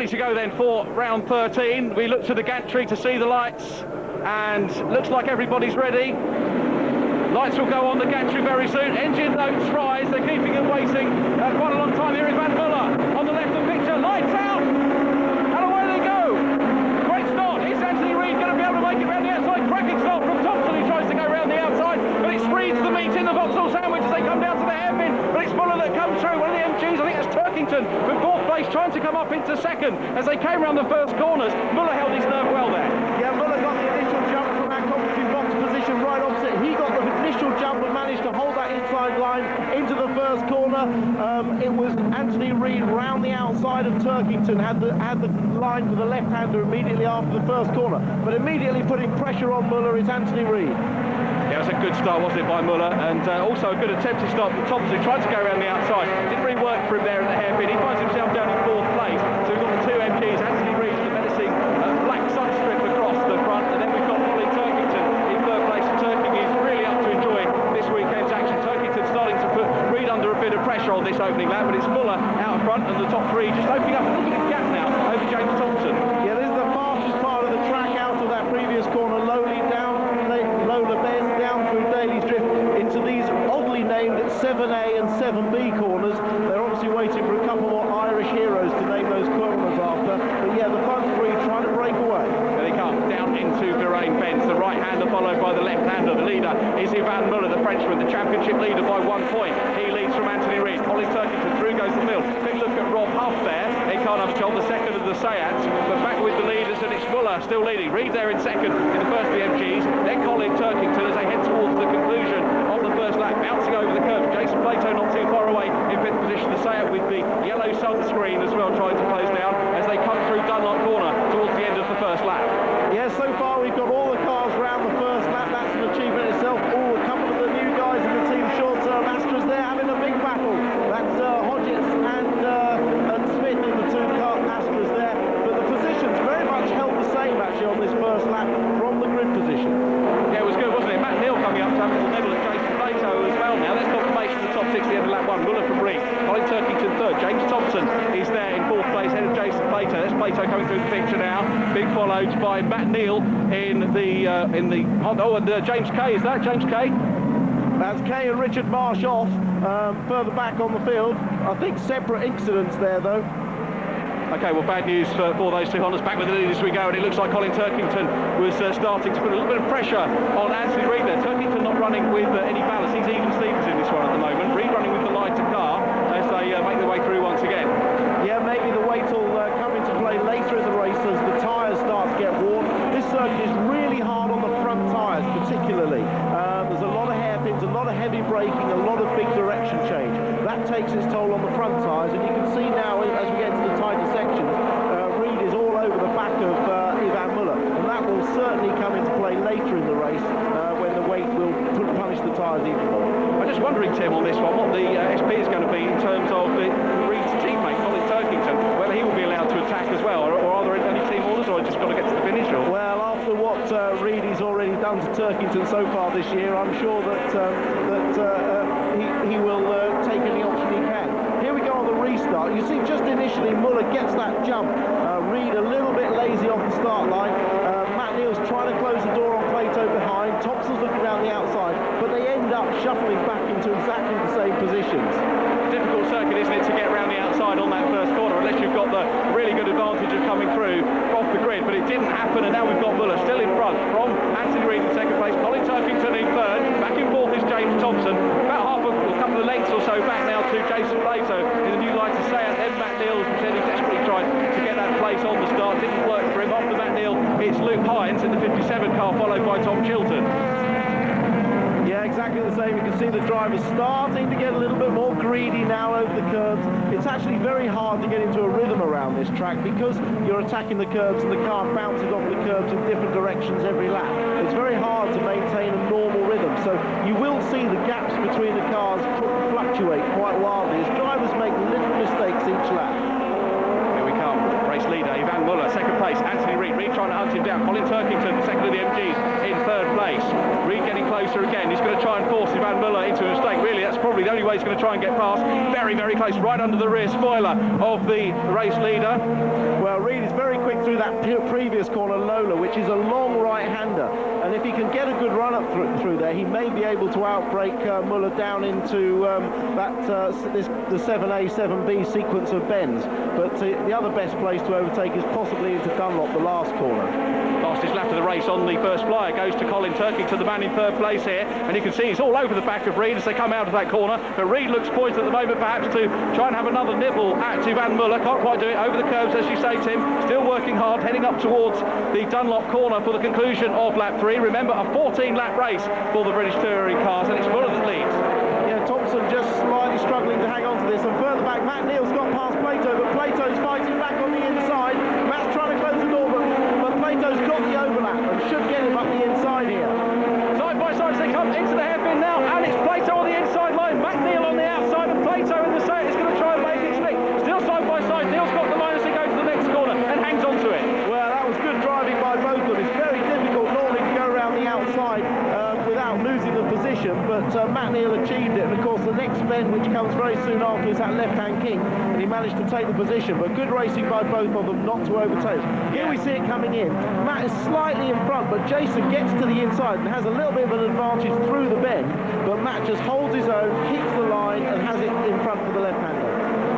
ready to go then for round 13. We look to the gantry to see the lights, and looks like everybody's ready. Lights will go on the gantry very soon. Engine notes rise. They're keeping it waiting quite a long time. Here is Van Muller on the left of the picture. Lights out! And away they go. Great start. Is Anthony Reid going to be able to make it round the outside? Cracking start from Thompson, who tries to go round the outside, but it's Reid's the meat in the Vauxhall sandwich as they come down to the hairpin. But it's Muller that comes through. One of the MGs, I think it's Turkington, from fourth place, trying to come up into second. As they came round the first corners, Muller held his nerve well there. Yeah, Muller got the initial jump from that commentary box position right opposite. He got the initial jump and managed to hold that inside line into the first corner. It was Anthony Reid round the outside of Turkington, had the line for the left-hander immediately after the first corner. But immediately putting pressure on Muller is Anthony Reid. Yeah, it was a good start, wasn't it, by Muller, and also a good attempted start from Thompson, who tried to go around the outside. Didn't really work for him there at the hairpin. He finds himself down in fourth place. So we've got the two MGs, Anthony Reid, the menacing black sunstrip across the front, and then we've got Colin Turkington in third place. Turkington is really up to enjoy this weekend's action. Turkington starting to put Reid under a bit of pressure on this opening lap, but it's Muller out in front, and the top three just opening up a little bit of gap now over James Thompson. Yeah, this is the fastest part of the track out of that previous corner, lowly down, Lola Bend, down through Daly's Drift into these oddly named 7A and 7B corners. They're obviously waiting for a couple more Irish heroes to name those corners after. But yeah, the front three trying to break away. There they come, down into Viraine Bends. The right-hander followed by the left-hander. The leader is Ivan Muller, the Frenchman, the championship leader by 1 point. He leads from Anthony Reid. Colin Turkington, through goes the field. Big look at Rob Huff there. He can't have a job, the second of the Seats, but back with the leaders, and it's Muller still leading. Reid there in second in the first BMGs. Then Colin Turkington as they head towards the conclusion of the first lap, bouncing over the curve. Jason Plato not too far away in fifth position. The Seat with the yellow sunscreen as well, trying to close down as they come through Dunlop Corner towards the end of the first lap. Yeah, so far we've got all the cars round the first lap. That's an achievement itself. Oh, a couple of the new guys in the team short-term Astras there having a big battle. That's Hodgetts and Smith in the two-car Astras there. But the positions very much held the same actually on this first lap from the grid position. Yeah, it was good, wasn't it? Matt Neal coming up to have a little nibble at Jason Plato as well now. There's confirmation of the top 6 at the end of lap 1. Muller from Reid. Colin Turkington third. James Thompson is there in fourth place, ahead of Jason Plato. There's Plato coming through the picture now. Big followed by Matt Neal in the James Kay. Is that James Kay? That's Kay and Richard Marsh off further back on the field. I think separate incidents there though. Okay, well, bad news for those two Hondas. Back with the lead as we go, and it looks like Colin Turkington was starting to put a little bit of pressure on Anthony Reid there. Turkington not running with any ballast. He's even Stevens in this one at the moment. Reid running with the lighter car as they make their way through once again. Yeah, maybe the weight will come into play later in the race as the tyres start to get worn. This circuit is really hard on the front tyres particularly. There's a lot of hairpins, a lot of heavy braking, a lot of big direction change. That takes its toll on the front tyres, and you can see now as we get into the tighter sections, Reid is all over the back of Ivan Muller, and that will certainly come into play later in the race when the weight will punish the tyres even more. I'm just wondering, Tim, on this one, what the SP is going to be in terms of Reid's teammate, Colin Turkington, whether he will be allowed to attack as well, or are there any team orders, or just got to get to the finish? Or? Well, after what Reid has already done to Turkington so far this year, I'm sure that he will take any option he can. Here we go on the restart. You see, just initially, Muller gets that jump. Reid a little bit lazy off the start line. Matt Neal's trying to close the door on Plato behind. Thompson's looking around the outside, but they end up shuffling back into exactly the same positions. Difficult circuit, isn't it, to get around the outside on that first corner, unless you've got the really good advantage of coming through off the grid, but it didn't happen, and now we've got Muller still in front from Anthony Reid in second place, Colin Turkington in third, back in fourth is James Thompson, about a couple of lengths or so back now to Jason Plato in the new lighter Seat. Then Matt Neal, who said he desperately tried to get that place on the start, didn't work for him. After Matt Neal, it's Luke Hines in the 57 car, followed by Tom Chilton. Yeah, exactly the same. You can see the drivers starting to get a little bit more greedy now over the curbs. It's actually very hard to get into a rhythm around this track because you're attacking the curbs and the car bounces off the curbs in different directions every lap. It's very hard to maintain a normal rhythm. So you will see the gaps between the cars fluctuate quite wildly as drivers make little mistakes each lap. Here we come. Race leader Van Muller, second place. Anthony Reid trying to hunt him down. Colin Turkington, second of the MGs, in third place. Reid getting closer again. He's going to try and force Van Muller into a mistake. Really, that's probably the only way he's going to try and get past. Very, very close, right under the rear spoiler of the race leader. Well, Reid is very quick through that previous corner, Lola, which is a long right-hander. And if he can get a good run up through there, he may be able to outbrake Muller down into the 7A, 7B sequence of bends. But the other best place to overtake is possibly into Dunlop, the last corner. Fastest lap of the race on the first flyer goes to Colin Turkington, the man in third place here. And you can see he's all over the back of Reid as they come out of that corner. But Reid looks poised at the moment perhaps to try and have another nibble at Van Muller. Can't quite do it over the curves, as you say, Tim. Still working hard, heading up towards the Dunlop corner for the conclusion of lap 3. Remember, a 14-lap race for the British Touring cars, and it's Muller that leads. Yeah, Thompson just slightly struggling to hang on to this. And further back, Matt Neal's got past Plato, but Plato's fighting back on the inside. Matt's trying to close the door, but Plato's got the overlap and should get him up the inside here. Side by side as they come into the hairpin now, and it's Plato on the inside line, Matt Neal on the outside, and Plato in the set is going to try and make it slick. Still side by side, Neal's got the line as he goes to the next corner and hangs on to it. Well, that was good driving by both of them. It's very difficult normally to go around the outside without losing the position, but Matt Neal achieved it. And of course, the next bend, which comes very soon after, is that left-hand king, and he managed to take the position. But good racing by both of them not to overtake. Here we see it coming in. Matt is slightly in front, but Jason gets to the inside and has a little bit of an advantage through the bend, but Matt just holds his own, keeps the line, and has it in front for the left-hander.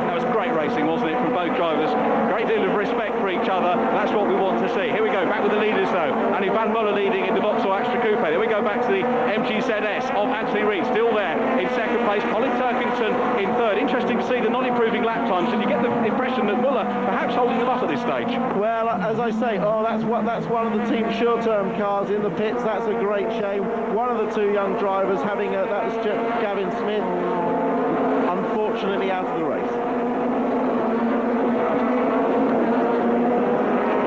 That was great racing, wasn't it, from both drivers? Great deal of respect for each other. That's what we want to see. Here we go, back with the leaders though. Andy Van Muller leading in the Vauxhall Astra Coupe. There we go back to the MGZS of Anthony Reid, still there in second place. Colin Turkington in third. Interesting to see the non-improving lap times, and you get the impression that Muller perhaps holding them up at this stage. Well, as I say, that's one of the team short-term cars in the pits. That's a great shame. One of the two young drivers having that was Gavin Smith, unfortunately out of the race.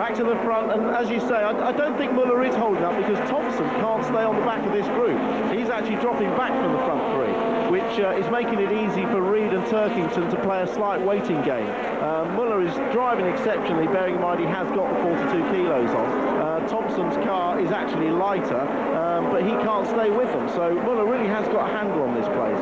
To the front, and as you say, I don't think Muller is holding up because Thompson can't stay on the back of this group. He's actually dropping back from the front three, which is making it easy for Reid and Turkington to play a slight waiting game. Muller is driving exceptionally, bearing in mind he has got the 42 kilos on. Thompson's car is actually lighter, but he can't stay with them, so Muller really has got a handle on this place.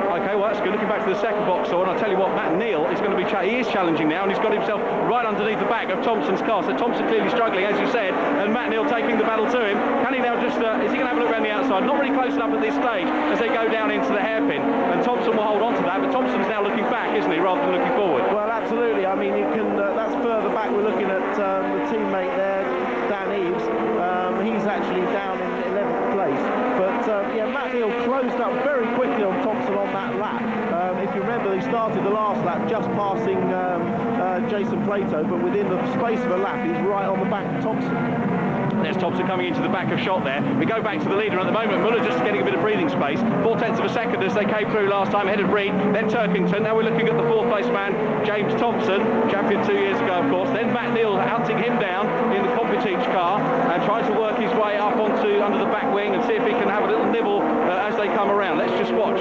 Okay, well that's good. Looking back to the second box, and I'll tell you what, Matt Neal is going to be he is challenging now, and he's got himself right underneath the back of Thompson's car. So Thompson clearly struggling, as you said, and Matt Neal taking the battle to him. Can he now just is he going to have a look around the outside? Not really close enough at this stage as they go down into the hairpin, and Thompson will hold on to that, but Thompson's now looking back, isn't he, rather than looking forward? Well, absolutely. I mean, you can that's further back. We're looking at the teammate there, Dan Eves. He's actually down in 11th place, but yeah, Matt Neal closed up very quickly on Thompson on that lap. If you remember, he started the last lap just passing Jason Plato, but within the space of a lap, he's right on the back of Thompson. There's Thompson coming into the back of shot there. We go back to the leader at the moment. Muller just getting a bit of breathing space. 0.4 of a second as they came through last time, ahead of Reid, then Turkington. Now we're looking at the fourth place man, James Thompson, champion 2 years ago, of course. Then Matt Neal hunting him down in the Competition car and trying to work his way up onto under the back wing and see if he can have a little nibble as they come around. Let's just watch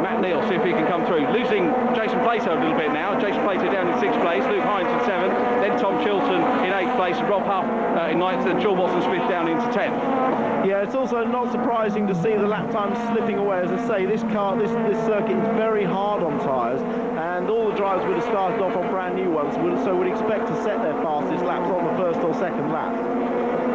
Matt Neal, see if he can come through. Losing Jason Plato a little bit now. Jason Plato down in 6th place, Luke Hines in 7th, then Tom Chilton in 8th place, Rob Huff in 9th, and Sean Watson-Smith down into 10th. Yeah, it's also not surprising to see the lap times slipping away. As I say, this circuit is very hard on tyres, and all the drivers would have started off on brand new ones, so would expect to set their fastest laps on the first or second lap.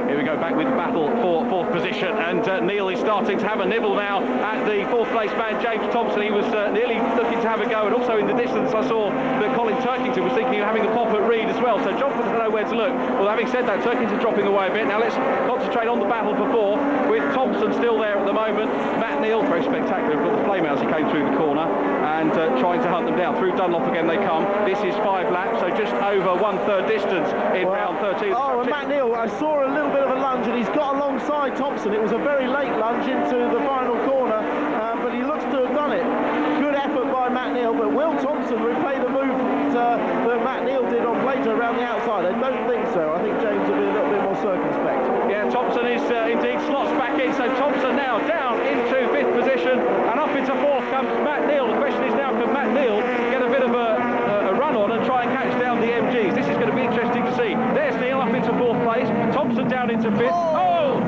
Here we go, back with the battle for 4th position, and Neal is starting to have a nibble now at the 4th place man, James Thompson. He was nearly looking to have a go, and also in the distance I saw that Colin Turkington was thinking of having a pop at Reid as well, so John doesn't know where to look. Well, having said that, Turkington dropping away a bit. Now let's concentrate on the battle for 4, with Thompson still there at the moment. Matt Neal, very spectacular, got the flame out as he came through the corner, and trying to hunt them down. Through Dunlop again they come. This is 5 laps, so just over 1/3 distance in round 13. Oh, and Matt Neal, I saw a little bit of a lunge, and he's got alongside Thompson. It was a very late lunge into the final corner, but he looks to have done it. Good effort by Matt Neal, but will Thompson replay the move that Matt Neal did on Plato around the outside? I don't think so. I think James will be a little bit more circumspect. Yeah, Thompson is indeed slots back in, so Thompson now down into 5th position, and up into 4th comes Matt Neal. The question is now, can Matt Neal get a bit of a run on and try and catch down the MGs? This is going to be interesting to see. down into fifth. Oh!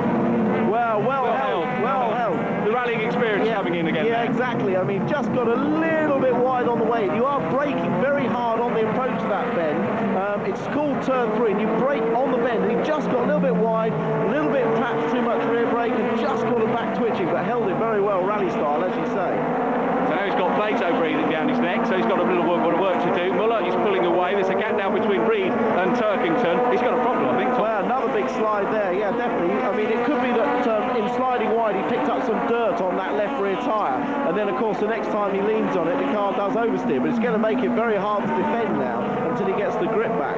Well held. The rallying experience coming in again. Yeah, exactly. I mean, just got a little bit wide on the way. You are braking very hard on the approach to that bend. It's called turn 3, and you brake on the bend, and he just got a little bit wide, a little bit perhaps too much rear brake, and just got it back twitching, but held it very well, rally style, as you say. So now he's got Plato breathing down his neck, so he's got a little bit of work to do. Muller is pulling away. There's a gap now between Reed and Turkington. He's got a problem, I think. Well, another big slide there, yeah, definitely. I mean, it could be that in sliding wide, he picked up some dirt on that left rear tyre, and then, of course, the next time he leans on it, the car does oversteer, but it's going to make it very hard to defend now until he gets the grip back.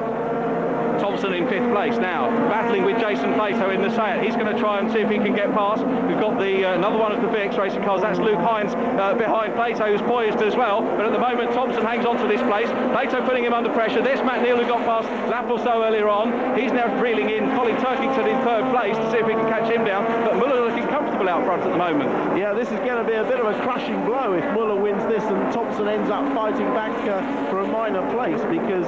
Thompson in 5th place now, battling with Jason Plato in the Seat. He's going to try and see if he can get past. We've got the another one of the VX racing cars. That's Luke Hines behind Plato, who's poised as well. But at the moment, Thompson hangs on to this place. Plato putting him under pressure. There's Matt Neal, who got past lap or so earlier on. He's now reeling in Colin Turkington in 3rd place to see if we can catch him down. But Muller looking comfortable out front at the moment. Yeah, this is going to be a bit of a crushing blow if Muller wins this and Thompson ends up fighting back for a minor place, because,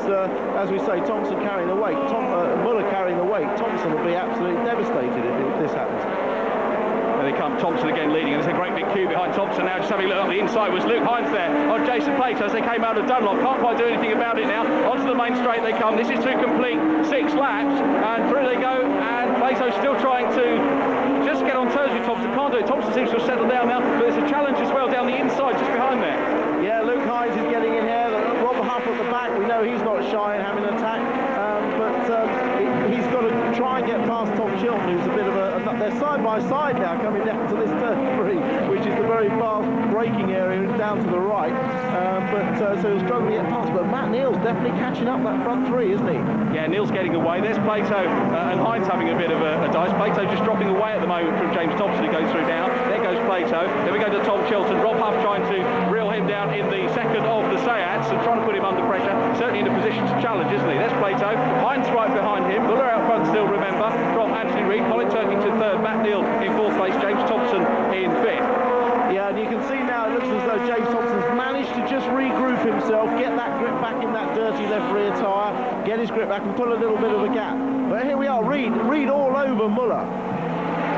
as we say, Thompson carrying the weight. Muller carrying the weight, Thompson will be absolutely devastated if this happens. There they come, Thompson again leading, and there's a great big queue behind Thompson now. Just having a look on the inside was Luke Hines there on Jason Plato as they came out of Dunlop. Can't quite do anything about it now. Onto the main straight they come. This is to complete 6 laps, and through they go, and Plato's still trying to just get on terms with Thompson. Can't do it. Thompson seems to have settled down now, but there's a challenge as well down the inside just behind there. Yeah, Luke Hines is getting in here. Rob Huff at the back, we know he's not shy in having an attack, but he's got to try and get past Tom Chilton, who's a bit of they're side by side now coming down to this turn 3, which is the very fast braking area down to the right, so he'll struggle to get past, but Matt Neal's definitely catching up that front 3, isn't he? Yeah, Neal's getting away. There's Plato and Hines having a bit of a dice. Plato just dropping away at the moment from James Thompson, who goes through now. There goes Plato. Then we go to Tom Chilton. Rob Huff trying to reel him down in the second of the Seats and trying to put him under pressure. Certainly in a position to challenge, isn't he? There's Plato. Hines right behind him. Muller out front still, remember, from Anthony Reid. Colin Turkington 3rd. Matt Neal in 4th place. James Thompson in 5th. Yeah, and you can see now it looks as though James Thompson's managed to just regroup himself, get that grip back in that dirty left rear tyre, get his grip back and pull a little bit of a gap. But here we are, Reid all over Muller.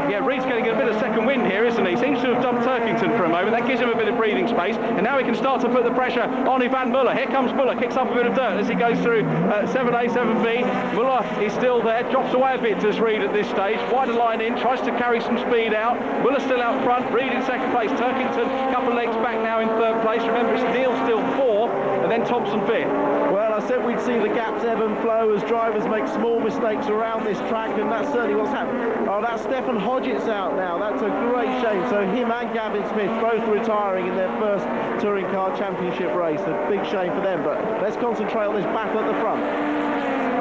Yeah, Reid's getting a bit of second wind here, isn't he? Seems to have dumped Turkington for a moment. That gives him a bit of breathing space. And now he can start to put the pressure on Ivan Muller. Here comes Muller, kicks up a bit of dirt as he goes through 7A, 7B. Muller is still there, drops away a bit, does Reid at this stage. Wider line in, tries to carry some speed out. Muller still out front, Reid in 2nd place. Turkington, a couple of legs back now in 3rd place. Remember, it's Neal still 4th, and then Thompson 5th. Well, I said we'd see the gaps ebb and flow as drivers make small mistakes around this track, and that's certainly what's happened. Oh, that's Stefan Hodget's out now. That's a great shame. So him and Gavin Smith both retiring in their first Touring Car Championship race. A big shame for them, but let's concentrate on this battle at the front.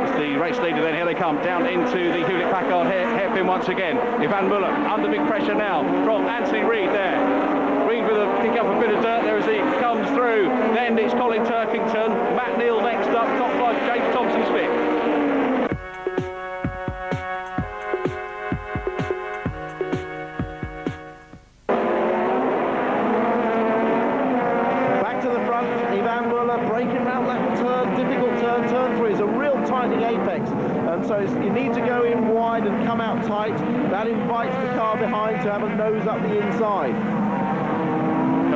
It's the race leader then. Here they come down into the Hewlett-Packard hairpin once again. Ivan Muller under big pressure now from Anthony Reid there. Reid with a pick up a bit of dirt there as he comes through. Then it's Colin Turkington. Matt Neal next up. Top 5, James Thompson's 5th. Braking around that turn, difficult turn. Turn 3 is a real tightening apex, so you need to go in wide and come out tight. That invites the car behind to have a nose up the inside.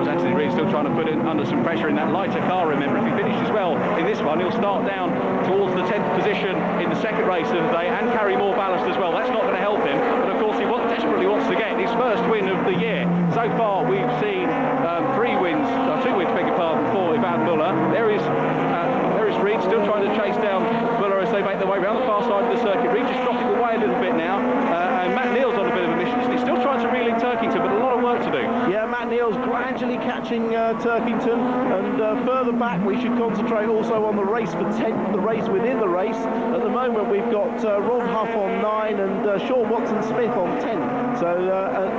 Anthony Reid still trying to put in under some pressure in that lighter car. Remember, if he finishes well in this one, he'll start down towards the 10th position in the second race of the day and carry more ballast as well. That's not going to help him, but of course he desperately wants to get his first win of the year. So far we've seen 2 wins, beg your pardon, for Ivan Muller. There is Reid still trying to chase down Muller as they make their way around the far side of the circuit. Reid just dropping away a little bit now, and Matt Neal's on a bit of a mission. He's still trying to reel in Turkington, but a lot of work to do. Yeah, Matt Neal's gradually catching Turkington, and further back we should concentrate also on the race for 10th, the race within the race. At the moment we've got Rob Huff on 9 and Sean Watson-Smith on 10, so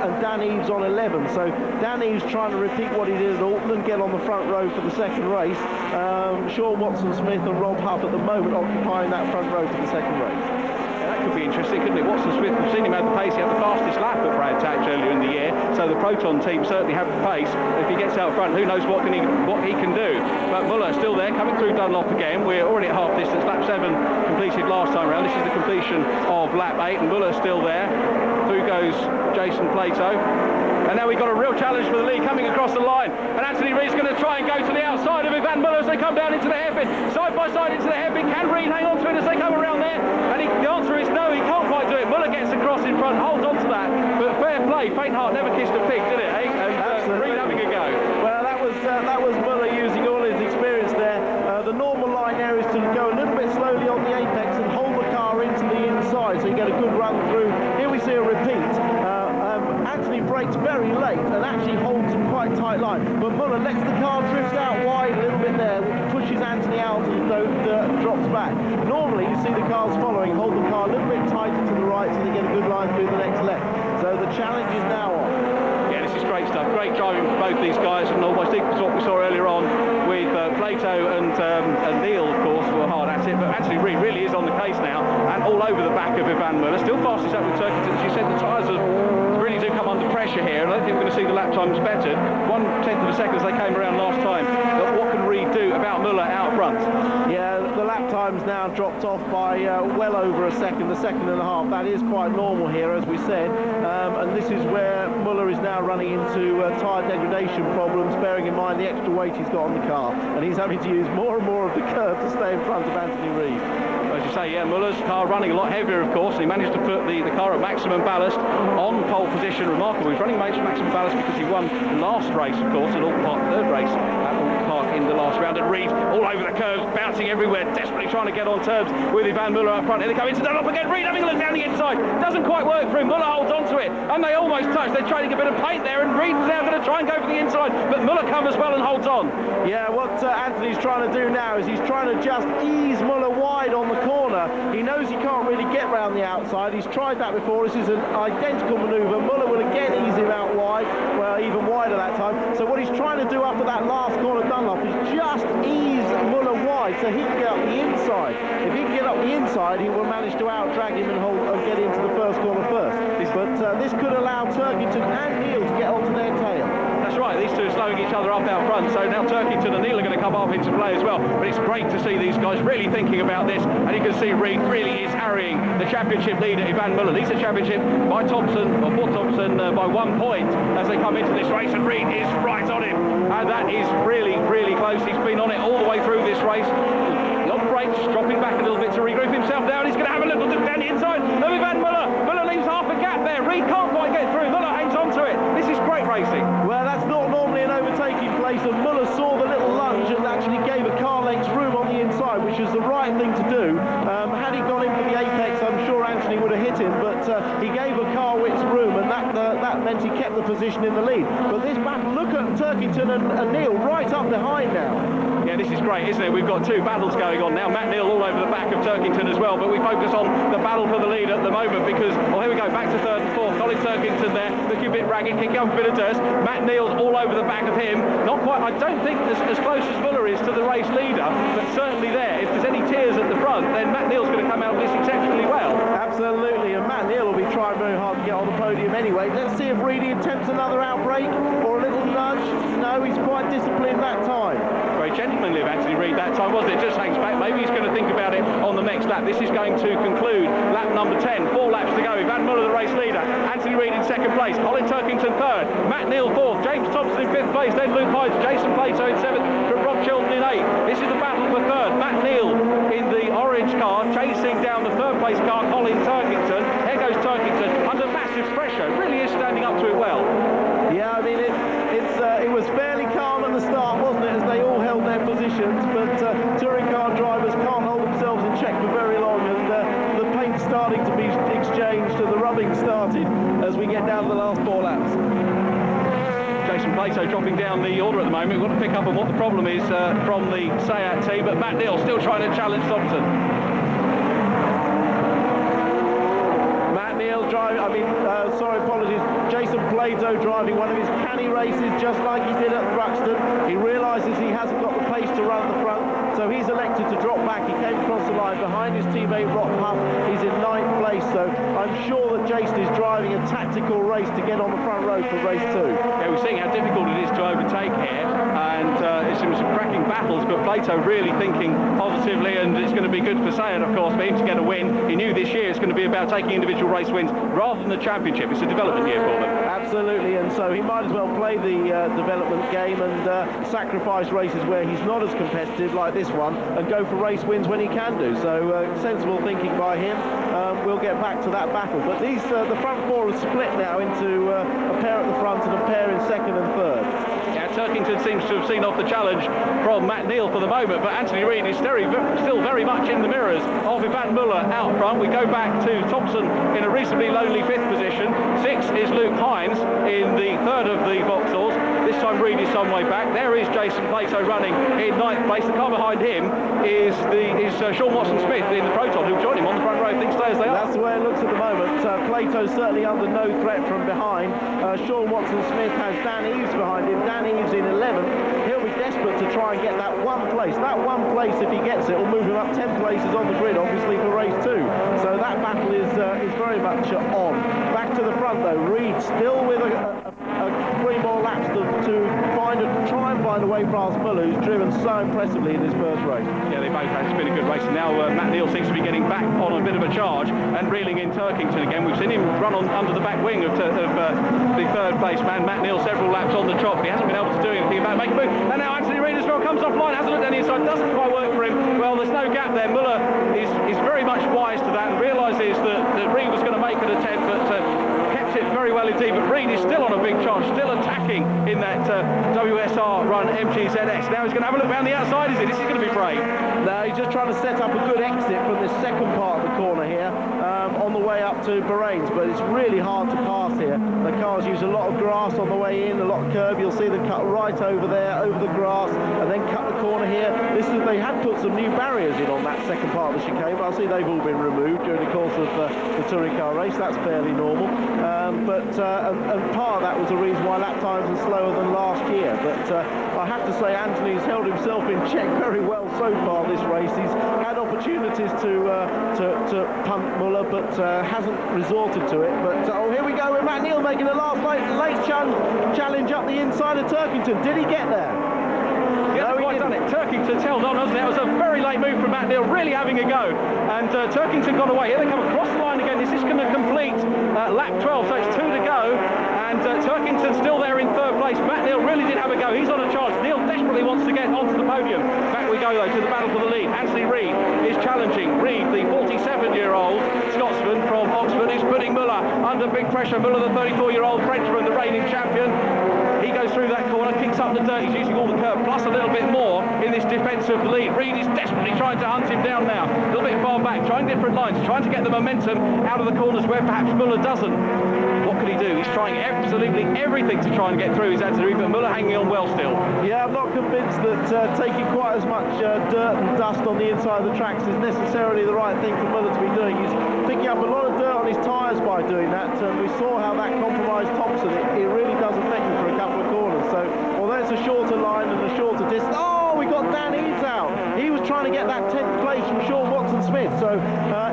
and Dan Eves on 11. So Dan Eves trying to repeat what he did at Alton and get on the front row for the second race. Sean Watson-Smith and Rob Huff at the moment occupying that front row for the second race. that could be interesting, couldn't it? Watson Smith, we've seen him have the pace. He had the fastest lap at Brands Hatch earlier in the year, so the Proton team certainly have the pace. If he gets out front, who knows what he can do. But Muller still there, coming through Dunlop again. We're already at half distance. Lap 7 completed last time around. This is the completion of lap 8, and Muller's still there. Through goes Jason Plato. And now we've got a real challenge for the lead coming across the line. And Anthony Reid's going to try and go to the outside of Ivan Muller as they come down into the hairpin. Side by side into the hairpin. Can Reid hang on to it as they come around there? And the answer is no, he can't quite do it. Muller gets across in front, holds on to that. But fair play, faint heart never kissed a pig, did it, eh? And Reid having a go. Well, that was Muller using all his experience there. The normal line there is to go a little bit slowly on the apex and hold the car into the inside so you get a good run through. Here we see a repeat. Anthony brakes very late and actually holds a quite tight line, but Muller lets the car drift out wide a little bit there, pushes Anthony out and drops back. Normally you see the cars following hold the car a little bit tighter to the right so they get a good line through the next left. So the challenge is now on. Yeah, this is great stuff. Great driving for both these guys, and almost equal to what we saw earlier on with Plato and Neil, of course, were hard at it. But actually, Reid really is on the case now, and all over the back of Ivan Muller. Still fastest up with Turkington. As you said, the tyres really do come under pressure here, and I don't think we're going to see the lap times bettered. 1/10 of a second as they came around last time. But what can Reid do about Muller out front? Yeah, the lap times now dropped off by well over a second and a half. That is quite normal here, as we said, and this is where Muller is now running into tyre degradation problems, bearing in mind the extra weight he's got on the car, and he's having to use more and more of the curve to stay in front of Anthony Reid. As you say, yeah, Muller's car running a lot heavier, of course. He managed to put the car at maximum ballast on pole position. Remarkable. He's running maximum ballast because he won the last race, of course, at Alton Park, third race at Alton Park in the last round. And Reid all over the curves, bouncing everywhere, desperately trying to get on terms with Ivan Muller up front. Here they come into Dunlop again. Reid having a look down the inside. Doesn't quite work for him. Muller holds onto it, and they almost touch. They're trading a bit of paint there, and Reid's now going to try and go for the inside, but Muller covers well and holds on. Yeah, what Anthony's trying to do now is he's trying to just ease Muller wide on the corner. He knows he can't really get round the outside. He's tried that before. This is an identical manoeuvre. Muller will again ease him out wide, well, even wider that time. So what he's trying to do after that last corner Dunlop is just ease Muller wide so he can get up the inside. If he can get up the inside, he will manage to out-drag him and get into the first corner first. But this could allow Turkington and Neil to get onto their tail. That's right, these two are slowing each other up out front, so now Turkington and Neil are going to come up into play as well. But it's great to see these guys really thinking about this, and you can see Reid really is harrying the championship leader, Ivan Muller. Leads the championship by Thompson, or for Thompson, by 1 point as they come into this race, and Reid is right on him. And that is really, really close. He's been on it all the way through this race. Long brakes, dropping back a little bit to regroup himself down. He's going to have a little look down the inside of Ivan Muller. Muller leaves half a gap there. Reid can't quite get through. Muller hangs on to it. This is great racing. Well, that's not normally an overtaking place, and Muller saw the little lunge and actually gave a car length's room on the inside, which is the right thing to do. Had he gone in for the apex, I'm sure Anthony would have hit him, but he gave a car width's room, and that meant he kept the position in the lead. But this battle, look at Turkington and Neil right up behind now. Yeah, this is great, isn't it? We've got two battles going on now. Matt Neil all over the back of Turkington as well, but we focus on the battle for the lead at the moment because, well, here we go, back to third and fourth. Colin Turkington there, looking a bit ragged, kicking up a bit of dust. Matt Neil's all over the back of him. Not quite, I don't think as close as Muller is to the race leader, but certainly there. If there's any tears at the front, then Matt Neil's going to come out of this exceptionally well. Absolutely, and Matt Neil will be trying very hard to get on the podium anyway. Let's see if Reid attempts another outbreak or a little nudge. No, he's quite disciplined that time. Very gentlemanly of Anthony Reid that time, wasn't it? Just hangs back. Maybe he's going to think about it on the next lap. This is going to conclude lap number 10. 4 laps to go. Ivan Muller, the race leader. Anthony Reid in second place. Colin Turkington third. Matt Neil fourth. James Thompson in fifth place. Then Luke Hyde. Jason Plato in seventh. From Rob Chilton in eighth. This is the battle for third. Matt Neil in the orange car, chasing down the third place car, Colin Turkington. There goes Turkington under massive pressure. Really is standing up to it well. Yeah, I mean, it was fairly calm at the start, wasn't it, as they all held their positions, but touring car drivers can't hold themselves in check for very long, and the paint's starting to be exchanged and the rubbing started as we get down to the last 4 laps. Jason Plato dropping down the order at the moment. We've got to pick up on what the problem is from the Seat team, but Matt Neil still trying to challenge Thompson. Matt Neil driving, apologies, Jason Plato driving one of his canny races just like he did at Thruxton. He realises he hasn't got the pace to run at the front. So he's elected to drop back. He came across the line behind his teammate Rock Huff. He's in 9th place, so I'm sure that Jason is driving a tactical race to get on the front row for race 2. Yeah, we're seeing how difficult it is to overtake here, and it's some cracking battles, but Plato really thinking positively, and it's going to be good for Sayed, of course, for him to get a win. He knew this year it's going to be about taking individual race wins rather than the championship. It's a development year for them. Absolutely, and so he might as well play the development game and sacrifice races where he's not as competitive like this one and go for race wins when he can do. So sensible thinking by him. We'll get back to that battle, but these the front four are split now into a pair at the front and a pair in 2nd and 3rd. Yeah, Turkington seems to have seen off the challenge from Matt Neal for the moment, but Anthony Reid is still very much in the mirrors of Ivan Muller out front. We go back to Thompson in a reasonably lonely 5th position. 6th is Luke Hines in the 3rd of the Vauxhalls. This time Reid is some way back. There is Jason Plato running in 9th place. The car behind him is Sean Watson-Smith in the Proton, who'll join him on the front row if things stay as they are. That's the way it looks at the moment. Plato's certainly under no threat from behind. Sean Watson-Smith has Dan Eves behind him. Dan Eves in 11th. He'll be desperate to try and get that one place. That one place, if he gets it, will move him up 10 places on the grid, obviously, for race 2. So that battle is very much on. Back to the front, though. Reid still with 3 more laps to try and find a way past Muller, who's driven so impressively in his first race. Yeah, they both had. It's been a good race. And now Matt Neal seems to be getting back on a bit of a charge and reeling in Turkington again. We've seen him run on under the back wing of the 3rd place man, Matt Neal, several laps on the trot, but he hasn't been able to do anything about making a move. And now Anthony Reid as well comes offline, hasn't looked down the inside, doesn't quite work for him. Well, there's no gap there. Muller is very much wise to that and realises that Reid was going to make an attempt, but kept it very well indeed. But Reid is still on a big charge, still attacking in that WSR run MGZS. Now he's going to have a look around the outside, is he? This is going to be brave. No, he's just trying to set up a good exit from this 2nd part of the corner here on the way up to Bahrain's, but it's really hard to pass here. The cars use a lot of grass on the way in, a lot of curb. You'll see them cut right over there, over the grass, and then cut the corner here. They had put some new barriers in on that 2nd part of the chicane, but I see they've all been removed during the course of the touring car race. That's fairly normal. And part of that was the reason why lap times are slower than last year. But I have to say, Anthony's held himself in check very well so far this race. He's had opportunities to punt Muller, but hasn't resorted to it. But here we go with Matt Neal making the last late challenge up the inside of Turkington. Did he get there? He hasn't quite done it. Turkington's held on, hasn't it? It was a very late move from Matt Neal, really having a go. And Turkington got away. Here they come across the line again. Is this going to complete lap 12? So it's 2 to go. And Turkington's still there in 3rd place. Matt Neal really did have a go. He's on a charge. Neal desperately wants to get onto the podium. Back we go, though, to the battle for the lead. Anthony Reid is challenging. Reid, the 47-year-old Scotsman from Oxford, is putting Muller under big pressure. Muller, the 34-year-old Frenchman, the reigning champion. He goes through that corner, kicks up the dirt. He's using all the curb, plus a little bit more in this defence of the lead. Reid is desperately trying to hunt him down now. A little bit far back, trying different lines, trying to get the momentum out of the corners where perhaps Muller doesn't. What can he do? He's trying absolutely everything to try and get through his Anthony, but Muller hanging on well still. Yeah, I'm not convinced that taking quite as much dirt and dust on the inside of the tracks is necessarily the right thing for Muller to be doing. He's picking up a lot of dirt on his tyres by doing that, and we saw how that compromised Thompson. It really does affect him for a couple of corners. So although it's a shorter line and a shorter distance, we got Dan Eads out. He was trying to get that 10th place from Sean Watson-Smith. So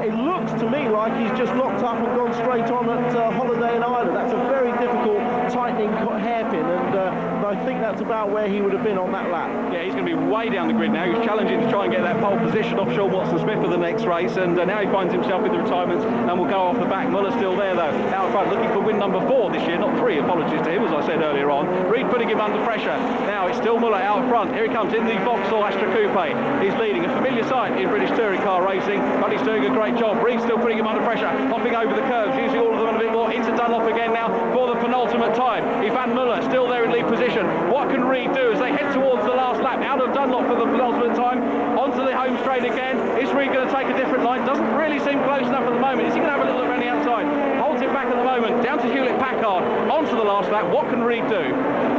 it looks to me like he's just locked up and gone straight on at Holiday and Island. That's a very difficult tightening hairpin, and I think that's about where he would have been on that lap. Yeah, he's going to be way down the grid now. He's challenging to try and get that pole position off Sean Watson-Smith for the next race, and now he finds himself in the retirements and will go off the back. Muller's still there, though, out front, looking for win number 4 this year, not 3. Apologies to him, as I said earlier on. Reid putting him under pressure. Now it's still Muller out front. Here he comes in the Vauxhall Astra Coupe. He's leading, a familiar sight in British touring car racing, but he's doing a great job. Reid's still putting him under pressure, hopping over the curves, using all of them a bit more into Dunlop again now for the penultimate time. Ivan Muller still there in lead position. What can Reid do as they head towards the last lap? Out of Dunlop for the penultimate time, onto the home straight again. Is Reid going to take a different line? Doesn't really seem close enough at the moment. Is he going to have a little look around the outside? Holds it back at the moment, down to Hewlett-Packard, onto the last lap. What can Reid do?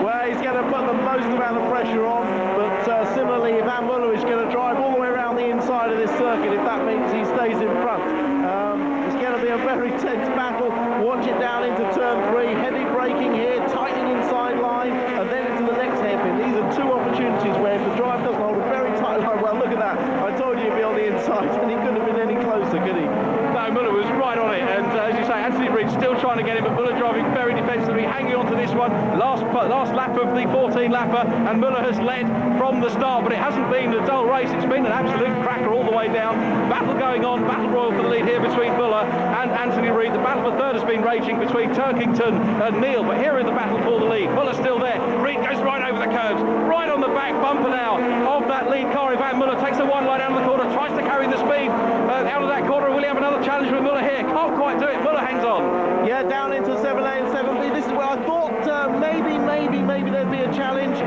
Well, he's going to put the most amount of pressure on, but similarly, Ivan Muller is going to drive all the way around the inside of this circuit if that means he stays in front. It's going to be a very tense battle. Watch it down into turn 3, heavy braking here, tightening inside line, and then into the next heavy. hairpin. These are two opportunities where if the driver doesn't hold a very tight line, well, look at that. I told you he'd be on the inside, and he couldn't have been any closer, could he? No, Muller was right on it, and as you say, Anthony Reid still trying to get him, but Muller driving very defensively, hanging on to this one. Last lap of the 14-lapper, and Muller has led from the start, but it hasn't been a dull race. It's been an absolute cracker all the way down. Battle going on, battle royal for the lead here between Muller and Anthony Reid. The battle for third has been raging between Turkington and Neal, but here is the battle for the lead. Muller's still there. Reid goes right over the curbs, right on the back bumper now of that lead car. In fact, Muller takes the one line out of the corner, tries to carry the speed out of that corner. Will he have another challenge with Muller here? Can't quite do it. Muller hangs on. Yeah, down into 7A and 7B. This is where I thought maybe there'd be a challenge.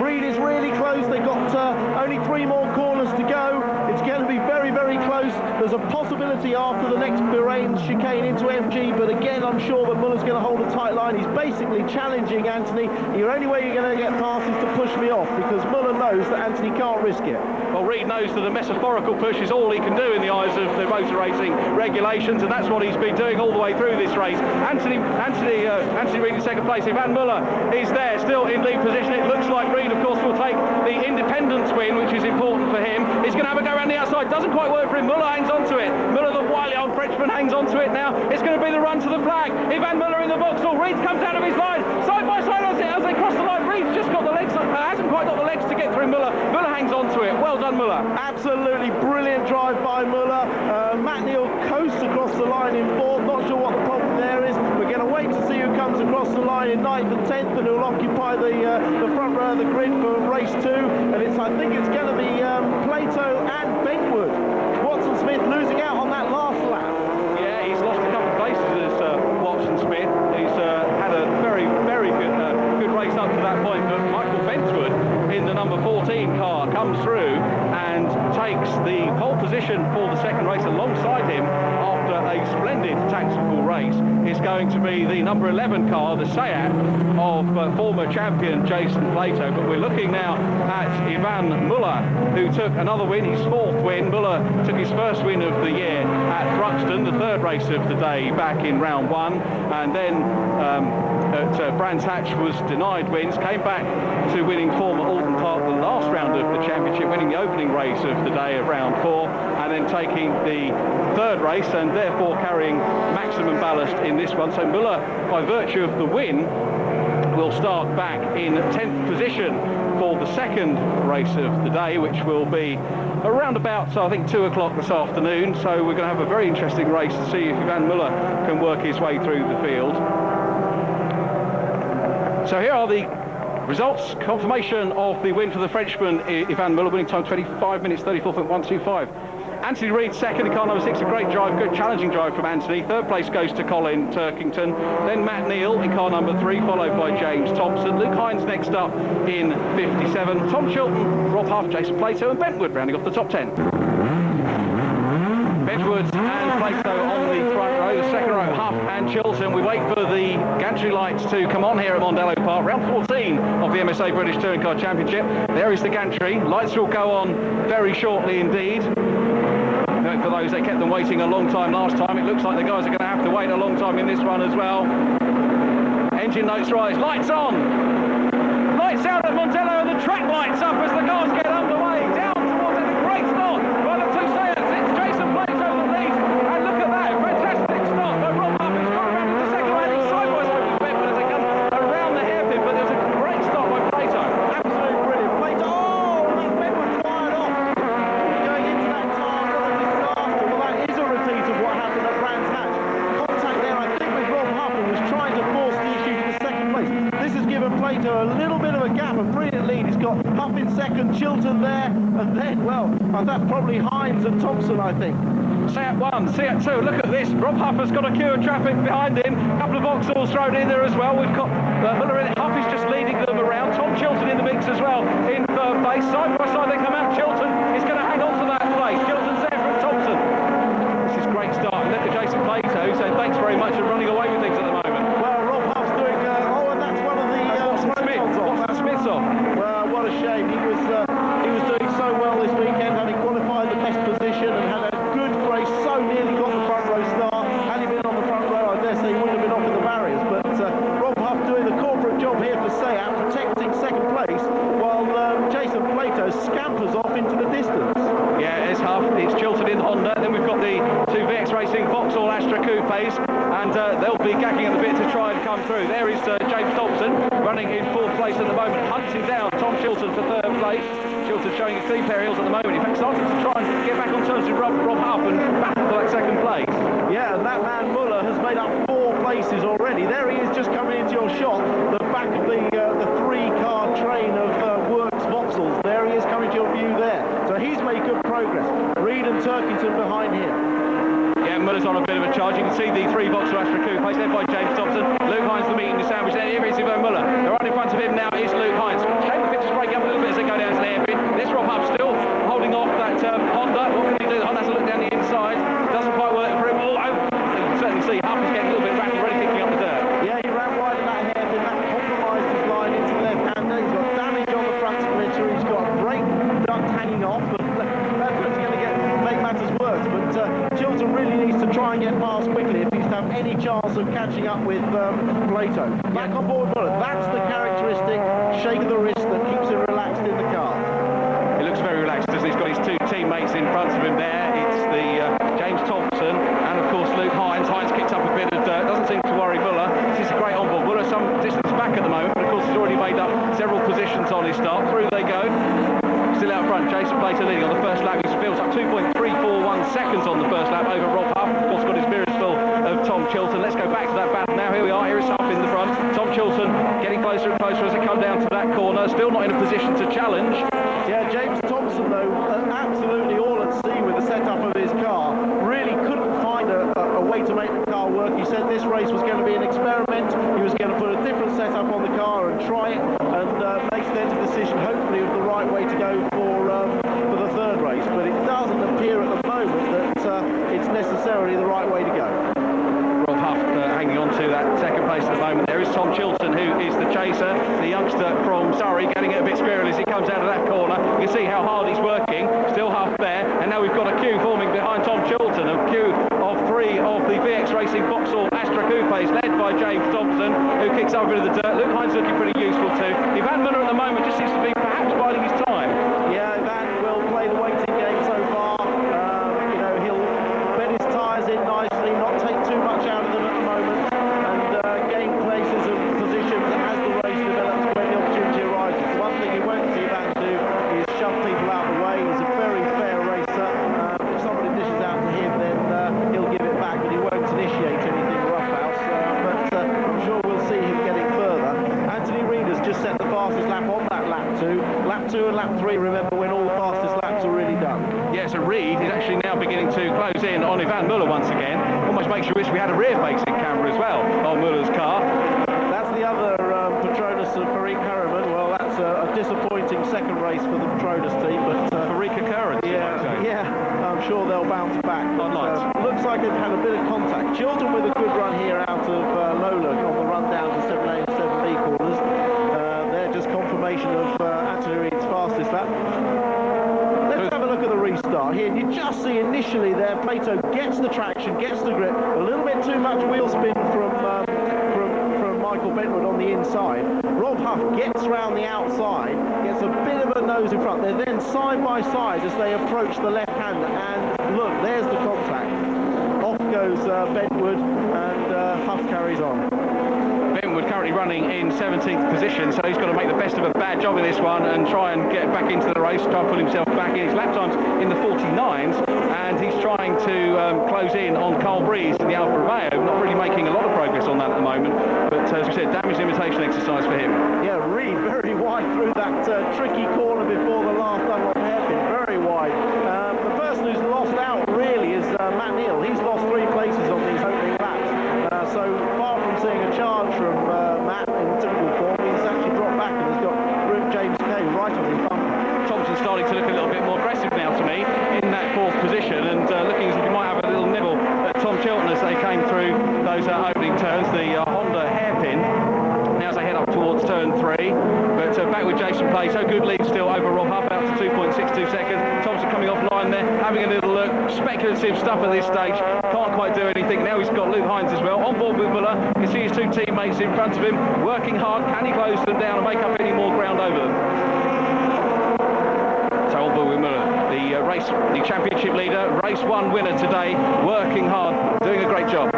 Reid is really close. They've got only 3 more corners to go. It's going to be very, very close. There's a possibility after the next Bahrain chicane into MG, but again, I'm sure that Muller's going to hold a tight line. He's basically challenging Anthony. The only way you're going to get past is to push me off, because Muller knows that Anthony can't risk it. Well, Reid knows that a metaphorical push is all he can do in the eyes of the motor racing regulations, and that's what he's been doing all the way through this race. Anthony Reid in second place. Ivan Muller is there, still in lead position. It looks like Reid, of course, will take the independence win, which is important for him. He's going to have a go around the outside. Doesn't quite work for him. Muller hangs on to it. Muller, the wily old Frenchman, hangs on to it now. It's going to be the run to the flag. Ivan Muller in the box. Reid comes out of his line. Side by side as they cross the line. Reid's just got the legs, hasn't quite got the legs to get through Muller. Muller hangs on to it. Well done, Muller. Absolutely brilliant drive by Muller. Matt Neal coasts across the line in 4th. Not sure what the problem there is. We're going to wait to see who comes across the line in 9th and 10th, and who will occupy the front row of the grid for race 2. And I think it's going to be Plato and Bentwood. Watson Smith losing out on that last lap. Yeah, he's lost a couple of places as Watson Smith. He's had a very, very good race up to that point, but Michael Bentwood in the number 14 car comes through and takes the pole position for the second race. Alongside him, after a splendid tactical race, is going to be the number 11 car, the Seat of former champion Jason Plato. But we're looking now at Ivan Muller, who took another win, his 4th win. Muller took his first win of the year at Thruxton, the 3rd race of the day back in round 1, and then at Brands Hatch was denied wins, came back to winning form at Alden Park the last round of the championship, winning the opening race of the day of round 4, and then taking the 3rd race and therefore carrying maximum ballast in this one. So Muller, by virtue of the win, will start back in 10th position for the 2nd race of the day, which will be around about, so I think 2 o'clock this afternoon. So we're going to have a very interesting race to see if Ivan Muller can work his way through the field. So here are the results. Confirmation of the win for the Frenchman Ivan Muller, winning time 25 minutes 34.125. Anthony Reid second in car number 6, a great drive, good challenging drive from Anthony. 3rd place goes to Colin Turkington. Then Matt Neal in car number 3, followed by James Thompson. Luke Hines next up in 57. Tom Chilton, Rob Huff, Jason Plato and Bentwood rounding off the top 10. Bentwood and Plato on the front row, the second row, Huff and Chilton. We wait for the gantry lights to come on here at Mondello Park. Round 14 of the MSA British Touring Car Championship. There is the gantry. Lights will go on very shortly indeed. For those that kept them waiting a long time last time, it looks like the guys are going to have to wait a long time in this one as well. Engine notes rise, lights on, lights out at Mondello, and the track lights up as the cars get underway. Down towards it, a great start by the two Seats. It's Jason Plato the lead, and look at that, fantastic start by Rob Huff. He's gone around into second, and he's sideways over the Bentwood as they come around the hairpin, but there's a great start by Plato. Absolutely brilliant. Plato, oh, that Bentwood fired off. Going into that car, what a disaster. Well, that is a repeat of what happened at Brands Hatch. Contact there, I think, with Rob Huff, who was trying to force the issue to the second place. This has given Plato a little bit of a gap, a brilliant lead. He's got Huff in second, Chilton there, and then, well, that's probably Hines and Thompson, I think. Seat 1, Seat 2, look at this. Rob Huff has got a queue of traffic behind him. A couple of Vauxhalls thrown in there as well. We've got Muller in it. Huff is just leading them around. Tom Chilton in the mix as well in 3rd place. Side by side they come out. Chilton is going to hang on to that place. Chilton's there from Thompson. This is a great start. Look at Jason Plato, saying thanks very much for running away with things at the moment. Well, Rob Huff's doing, and that's one of the Watson Smith's on. Well, what a shame. He was doing so well this weekend, having qualified the best position and had a good race, so nearly got the front row start. Had he been on the front row, I dare say he wouldn't have been off in the barriers. But Rob Huff doing the corporate job here for Seat, protecting second place distance. Yeah, it's Huff, it's Chilton in Honda, then we've got the two VX Racing Vauxhall Astra Coupes, and they'll be gagging at the bit to try and come through. There is James Thompson running in fourth place at the moment, hunting down Tom Chilton for third place. Chilton showing a clean pair of heels at the moment, in fact starting to try and get back on terms with Rob Huff and battle for that second place. Yeah, and that man Muller has made up 4 places already. There he is, just coming into your shot, the back of the 3-car train of Works Vauxhalls. There he is coming to your view there. So he's made good progress. Reed and Turkington behind him. Yeah, Muller's on a bit of a charge. You can see the 3 Vauxhall Astra Coupes led by James Thompson. Luke Hines the meeting the sandwich there. Here is Ivo Muller. Right in front of him now is Luke Hines. Shame the pitch is breaking up a little bit as they go down to the hairpin. There's Rob Huff still holding off that Honda. What can he do? The Honda has a look down the inside. Doesn't quite work for him. Oh, you can certainly see Huff is getting a little bit rattled, already picking up the dirt. Yeah, he ran wide in that hairpin. That compromised his line into the left-hander. He's got damage on the front splitter. He's got a brake duct hanging off. But that's what's going to make matters worse. But Chilton really needs to try and get past quickly if he's to have any chance of catching up with Plato. Back on board Muller. That's the characteristic shake of the wrist that keeps him relaxed in the car. He looks very relaxed as he's got his 2 teammates in front of him there. It's the James Thompson and of course Luke Hines. Hines kicked up a bit of dirt, doesn't seem to worry Muller. This is a great onboard. Muller some distance back at the moment, but of course he's already made up several positions on his start. Through they go. Still out front, Jason Plato leading on the first lap. He's built up 2.341 seconds on the first lap over Rob Huff. Of course got his mirrors full of Tom Chilton. Let's go back to that battle now. Here we are, here is Huff in the front. Tom Chilton getting closer and closer as they come down to that corner. Still not in a position to challenge. Yeah, James Thompson though, absolutely all at sea with the setup of his car. Really couldn't find a way to make the car work. He said this race was going to be an experiment. He was going to put a different setup on the car and try it, and make then a decision hopefully of the right way to go for the third race. But it doesn't appear at the moment that it's necessarily the right way to go. Rob Huff hanging on to that second place at the moment. There is Tom Chilton, who is the chaser, the youngster from Surrey, getting it a bit squirrely as he comes out of that corner. You can see how hard he's working. Still Huff there, and now we've got a queue forming behind Tom Chilton, a queue of 3 of the VX Racing Vauxhall Astra Coupes, led by James Thompson, who kicks up a bit of the dirt. Luke Hines looking pretty useful too. Ivan Muller at the moment just seems to be perhaps biding his time. Yeah, Ivan will play the waiting game so far. He'll bed his tyres in nicely, not take too much out of them at the moment, and gain places and positions as the race develops when the opportunity arises. One thing he won't see Ivan do is shove people out of the way. He's a very fair racer. If somebody dishes out to him, then he'll give it back, but he won't initiate anything roughhouse. But I'm sure we'll see him getting further. Anthony Reed has just set the fastest lap on that lap 2. Lap 2 and lap 3, remember, when all the fastest laps are really done. Yeah, so Reed is actually now beginning to close in on Ivan Muller once again. Almost makes you wish we had a rear-facing camera as well on Muller's car. That's the other Patronus of Farik Harriman. Well, that's a disappointing second race for the Patronus team, but Farik occurrence, yeah, I'm sure they'll bounce back. Looks like they've had a bit of contact. Chilton with a good run here out of Lola on the run down to 7A and 7B corners. They're just confirmation of Anthony Reed's fastest lap. Let's have a look at the restart here. You just see initially there, Plato gets the traction, gets the grip, a little bit too much wheel spin from Michael Bentwood on the inside. Rob Huff gets round the outside, gets a bit of a nose in front. They're then side by side as they approach the left hander, and look, there's the contact. Off goes Bentwood, and Huff carries on. Bentwood currently running in 17th position, so he's got to make the best of a bad job in this one and try and get back into the race, try and put himself back in. His lap time's in the 49s, and he's trying to close in on Carl Breeze in the Alfa Romeo, not really making a lot of progress on that at the moment, but as we said, damage limitation exercise for him. Yeah, Reed very wide through that tricky corner before the last unlock hairpin, very wide. The person who's lost out really is Matt Neal. He's lost 3 places on these opening laps. So far from seeing a charge from Matt in typical form, he's actually dropped back and has got James Kay right on his bumper. Thompson's starting to look a little bit more aggressive now to me in that 4th position, and looking as if he might have a little nibble at Tom Chilton as they came through those opening turns, the Honda hairpin. Now as they head up towards turn 3, but back with Jason Plato, good lead still over Rob Huff, out to 2.62 seconds. Thompson coming offline there, having a little look, speculative stuff at this stage, can't quite do anything. Now he's got Luke Hines as well, on board with Muller. You can see his 2 teammates in front of him, working hard. Can he close them down and make up any more ground over them? So on board with Muller. is the championship leader, race 1 winner today, working hard, doing a great job.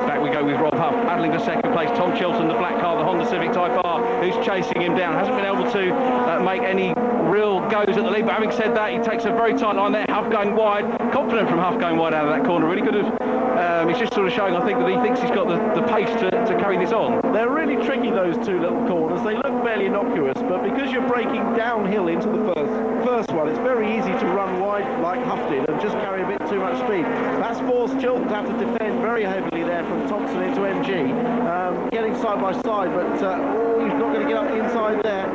Back we go with Rob Huff, battling for second place. Tom Chilton, the black car, the Honda Civic Type R, who's chasing him down. Hasn't been able to make any real goes at the lead, but having said that, he takes a very tight line there. Huff going wide, confident from Huff going wide out of that corner. Really good. He's just sort of showing, I think, that he thinks he's got the pace to carry this on. They're really tricky, those two little corners. They look fairly innocuous, but because you're breaking downhill into the first one, it's very easy to run wide like Huff did and just carry a bit too much speed. That's forced Chilton to have to defend very heavily there from Thompson into MG, getting side by side, but he's not going to get up the inside there.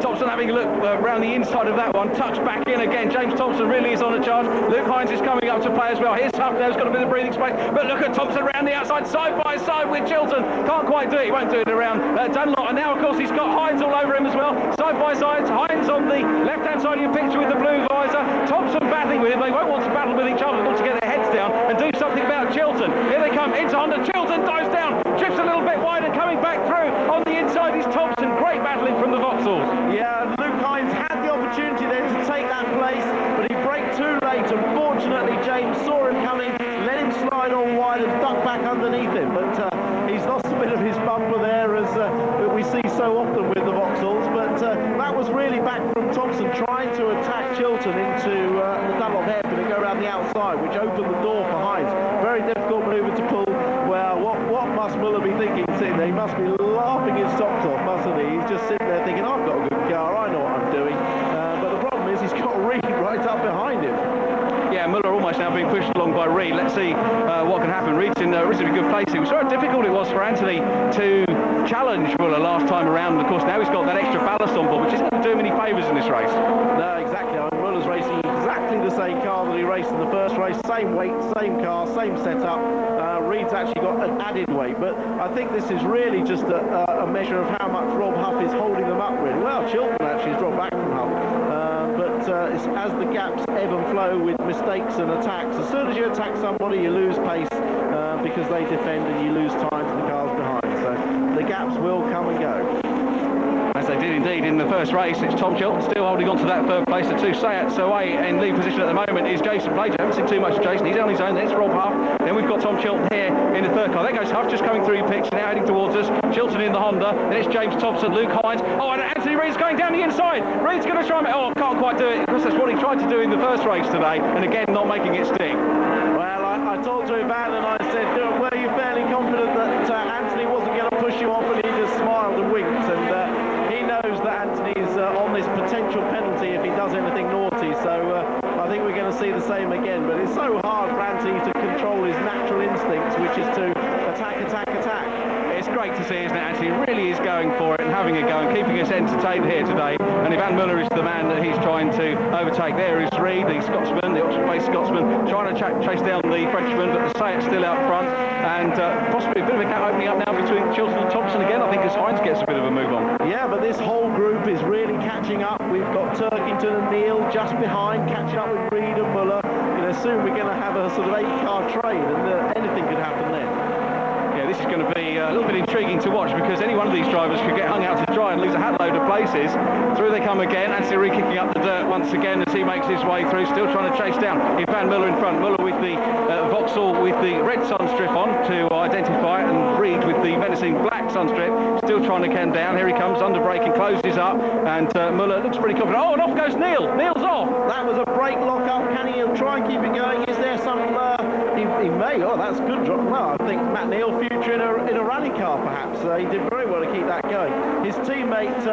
Thompson having a look around the inside of that one, touched back in again. James Thompson really is on a charge. Luke Hines is coming up to play as well. Here's Huff there, who's got a bit of breathing space, but look at Thompson around the outside, side by side with Chilton. Can't quite do it, he won't do it around Dunlop, and now of course he's got Hines all over him as well. Side by side, Hines on the left hand side of your picture with the blue visor. Thompson battling with him. They won't want to battle with each other, they want to get their heads down and do something about Chilton. Here they come into Honda. Chilton dives down, trips a little bit wider, coming back through on the inside is Thompson. Great battling from the Vauxhalls. Yeah, Luke Hines had the opportunity then to take that place, but he braked too late. Unfortunately, James saw him coming, let him slide on wide and duck back underneath him, but he's lost a bit of his bumper there, as we see so often with the Vauxhalls. But that was really back from Thompson trying to attack Chilton into the Dunlop hairpin and go around the outside, which opened the door for Hines. Very difficult manoeuvre to pull. Well, what must Muller be thinking sitting there? He must be laughing his socks off, mustn't he? He's just sitting there thinking, I've got a good car, I know what I'm doing. But the problem is he's got Reed right up behind him. Yeah, Muller almost now being pushed along by Reed. Let's see what can happen. Reed's in a reasonably good place. We saw how difficult it was for Anthony to challenge Muller last time around. Of course, now he's got that extra ballast on board, which isn't going to do him any favours in this race. No, exactly. Muller's racing exactly the same car that he raced in the first race. Same weight, same car, same setup. Reed's actually got an added weight, but I think this is really just a measure of how much Rob Huff is holding them up with. Well, Chilton actually has dropped back from Huff. It's as the gaps ebb and flow with mistakes and attacks. As soon as you attack somebody, you lose pace because they defend, and you lose time to the cars behind. So the gaps will come and go. As they did indeed in the first race. It's Tom Chilton still holding on to that third place. The two away in lead position at the moment is Jason Plato. I haven't seen too much of Jason. He's on his own. Then it's Rob Huff. Then we've got Tom Chilton here in the third car. There goes Huff just coming through your pitch, now heading towards us. Chilton in the Honda. Then it's James Thompson, Luke Hines. Oh, and Anthony Reed's going down the inside. Reed's going to try and... Oh, can't quite do it. Because that's what he tried to do in the first race today. And again, not making it stick. Well, I talked to him about it and I said, were you fairly confident that Anthony wasn't going to push you off? And he just smiled and winked. And he knows that Anthony's on this potential penalty if he does anything naughty. So I think we're going to see the same again. But it's so hard for Anthony to control his natural instincts, which is to attack, attack, attack. It's great to see, isn't it? Anthony really is going for it and having a go and keeping us entertained here today. And Ivan Muller is the man that he's trying to overtake. There is Reed, the Scotsman, the Oxford-based Scotsman, trying to chase down the Frenchman, but the Sayet's still out front. And possibly a bit of a gap opening up now between Chilton and Thompson again. I think as Hines gets a bit of a move on. Yeah, but this whole group is really catching up. We've got Turkington and Neil just behind, catching up with Reed and Muller. Soon we're going to have a sort of 8-car train, and anything could happen then. Yeah, this is going to be a little bit intriguing to watch, because any one of these drivers could get hung out to dry and lose a hat load of places. Through they come again. Anthony Reed kicking up the dirt once again as he makes his way through, still trying to chase down Ivan Muller in front. Muller with the Vauxhall with the red sunstrip on to identify, and Reed with the menacing black sunstrip, still trying to get down. Here he comes, under braking, closes up, and Muller looks pretty confident. Oh, and off goes Neil. Neil's off. That was a brake lock-up. Can he try and keep it going? Is there some... He may. Oh, that's good. Well, I think Matt Neil future in a rally car, perhaps. He did very well to keep that going. His teammate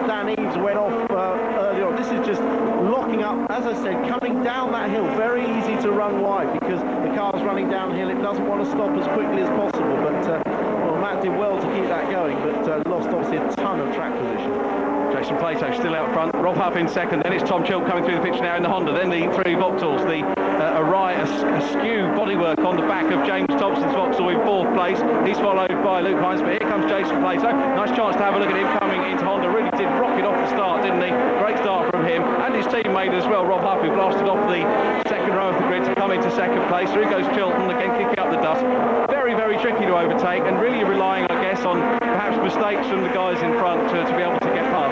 Dan Eaves went off early on. This is just locking up. As I said, coming down that hill, very easy to run wide because the car's running downhill. It doesn't want to stop as quickly as possible. But well, Matt did well to keep that going, but lost obviously a ton of track position. Jason Plato still out front, Rob Huff in second, then it's Tom Chilton coming through the pitch now in the Honda, then the three Vauxhalls, the askew bodywork on the back of James Thompson's Vauxhall in fourth place. He's followed by Luke Hines, but here comes Jason Plato. Nice chance to have a look at him coming into Honda. Really did rocket off the start, didn't he? Great start from him and his teammate as well, Rob Huff, who blasted off the second row of the grid to come into second place. Through goes Chilton, again kicking up the dust. Very, very tricky to overtake, and really relying, I guess, on perhaps mistakes from the guys in front to be able to get past.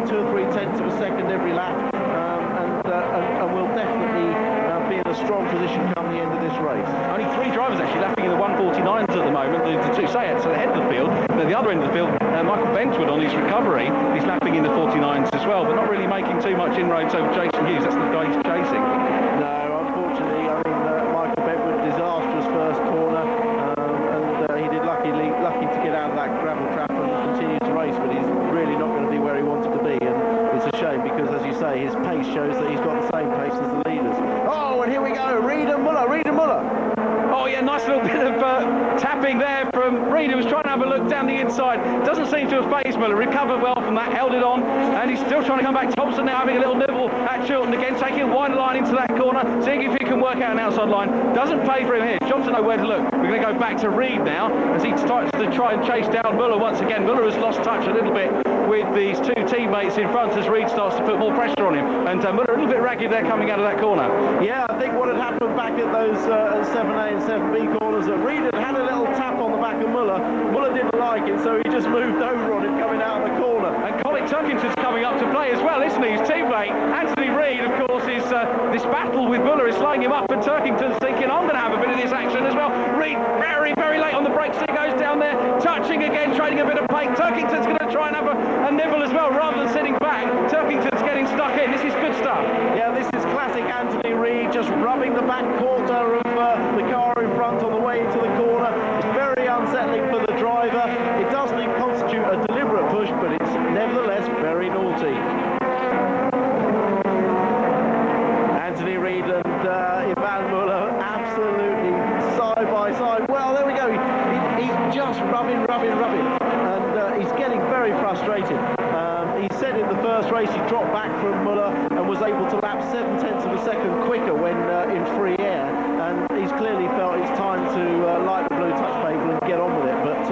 2 or 3 tenths of a second every lap, and will definitely be in a strong position come the end of this race. Only 3 drivers actually lapping in the 149s at the moment. The two Sayats at the head of the field. At the other end of the field, Michael Benchwood on his recovery, he's lapping in the 49s as well, but not really making too much inroads over Jason Hughes. That's the guy he's chasing. No, unfortunately, I mean, Michael Benchwood, disastrous first corner, and he did lucky to get out of that gravel trap and continue to race, but he's really not going to be where he wanted to be, and it's a shame because, as you say, his pace shows that he's got the same pace as the leaders. Oh, and here we go, Reid and Muller. Oh yeah, nice little bit of tapping there from Reid, who was trying to have a look down the inside. Doesn't seem to have phased Muller, recovered well from that, held it on, and he's still trying to come back. Thompson now having a little nibble at Chilton again, taking a wide line into that corner, seeing if he can work out an outside line. Doesn't favour him here. Johnson know where to look. We're going to go back to Reid now as he starts to try and chase down Muller once again. Muller has lost touch a little bit with these 2 teammates in front as Reid starts to put more pressure on him, and Muller a little bit ragged there coming out of that corner. Yeah, I think what had happened back at those 7A and 7B corners, that Reid had a little tap on the back of Muller. Muller didn't like it, so he just moved over on him coming out of the corner. And Colin Turkington's coming up to play as well, isn't he? His teammate Anthony Reid, of course, is this battle with Muller is slowing him up, and Turkington's thinking, I'm going to have a bit of this action as well. Reid very, very late on the brakes. He goes down there, touching again, trading a bit of paint. Turkington's going to try and have a nibble as well, rather than sitting back. Turkington's getting stuck in. This is good stuff. Yeah, this is classic Anthony Reid, just rubbing the back quarter of the car in front on the way into the corner. It's very unsettling for the driver. It doesn't constitute a deliberate push, but it's nevertheless very naughty. Anthony Reid and Ivan Muller absolutely side by side. Well, there we go. He's just rubbing, and he's getting very frustrated. He said in the first race he dropped back from Muller and was able to lap 7 tenths of a second quicker when in free air, and he's clearly felt it's time to light the blue touch paper and get on with it. But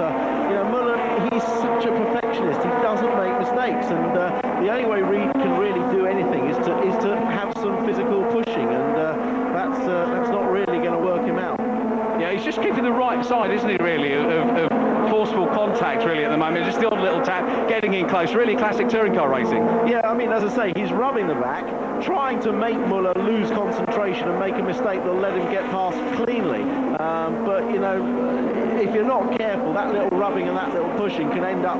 Muller, he's such a perfectionist. He doesn't make mistakes, and the only way Reid can really do anything is to have some physical pushing, and that's not really going to work him out. Yeah, he's just keeping the right side, isn't he, really, of forceful contact, really, at the moment. Just the odd little tap, getting in close. Really classic touring car racing. Yeah, I mean, as I say, he's rubbing the back, trying to make Muller lose concentration and make a mistake that'll let him get past cleanly. But, if you're not careful, that little rubbing and that little pushing can end up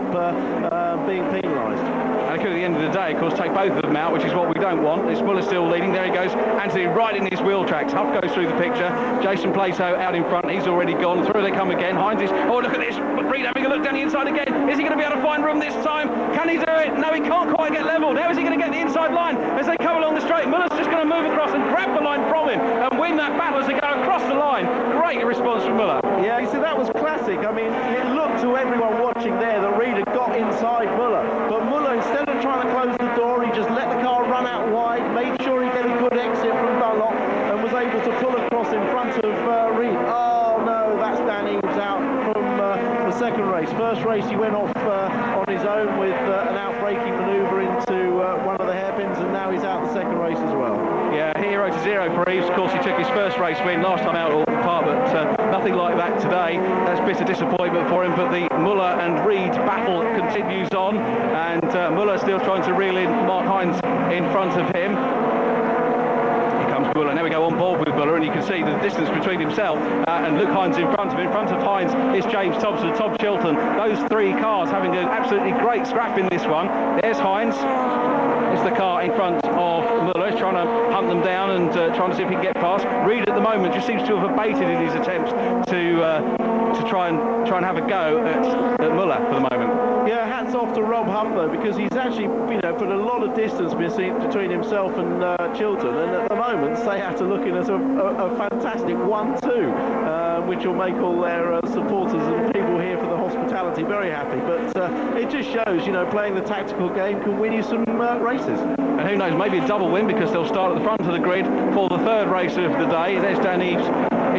being penalised. And could, at the end of the day, of course, take both of them out, which is what we don't want. It's Muller still leading. There he goes. Anthony right in his wheel tracks. Huff goes through the picture. Jason Plato out in front. He's already gone. Through they come again. Hines is... Oh, look at this. Reid having a look down the inside again. Is he going to be able to find room this time? Can he do it? No, he can't quite get level. How is he going to get the inside line as they come along the straight? Muller's just going to move across and grab the line from him and win that battle as they go across the line. Great response from Muller. Yeah, you see, that was classic. I mean, it looked to everyone watching there that Reid had got inside Muller. But Muller, instead of trying to close the door, he just let the car run out wide, made sure he get a good exit from Dunlop, and was able to pull across in front of Reid. Oh no, that's Dan Eaves out from the second race. First race he went off on his own with an out-braking manoeuvre into one of the hairpins, and now he's out the second race as well. Yeah, hero to zero for Eaves. Of course, he took his first race win last time out at Park, but nothing like that today. That's a bit of disappointment for him, but the Muller and Reid battle continues on, and Muller still trying to reel in Mark Hines in front of him. Here comes Muller. Now we go on board with Muller, and you can see the distance between himself and Luke Hines in front of him. In front of Hines is James Thompson, Tom Chilton. Those 3 cars having an absolutely great scrap in this one. There's Hines. It's the car in front of Muller. He's trying to hunt them down and trying to see if he can get past. Reid at the moment just seems to have abated in his attempts to try and have a go at Muller for the moment. Yeah, hats off to Rob Hunt though, because he's actually put a lot of distance between himself and Chilton, and at the moment Sayat are looking at a fantastic 1-2, which will make all their supporters and people here for the hospitality very happy. But it just shows, playing the tactical game can win you some races. And who knows, maybe a double win, because they'll start at the front of the grid for the third race of the day. There's Dan Eaves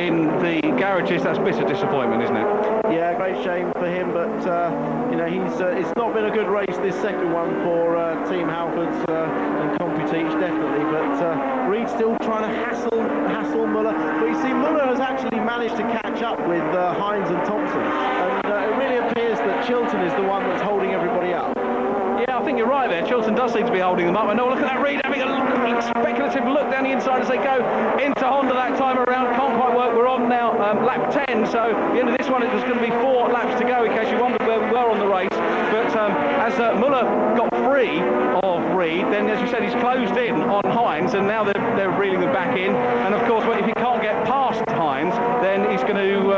in the garages. That's a bit of disappointment, isn't it? Yeah, great shame for him, but it's not been a good race, this second one for Team Halfords and Computech, definitely. But Reid still trying to hassle Muller. But you see, Muller has actually managed to catch up with Hines and Thompson, and it really appears that Chilton is the one that's holding everybody up. Yeah, I think think you're right there. Chilton does seem to be holding them up. I know, look at that Reed having a speculative look down the inside as they go into Honda that time around. Can't quite work. We're on now lap 10, so at the end of this one, there's going to be 4 laps to go in case you wondered where we were on the race. But as Muller got free of Reed, then as you said, he's closed in on Hines, and now they're reeling them back in. And of course, if he can't get past Hines, then he's going to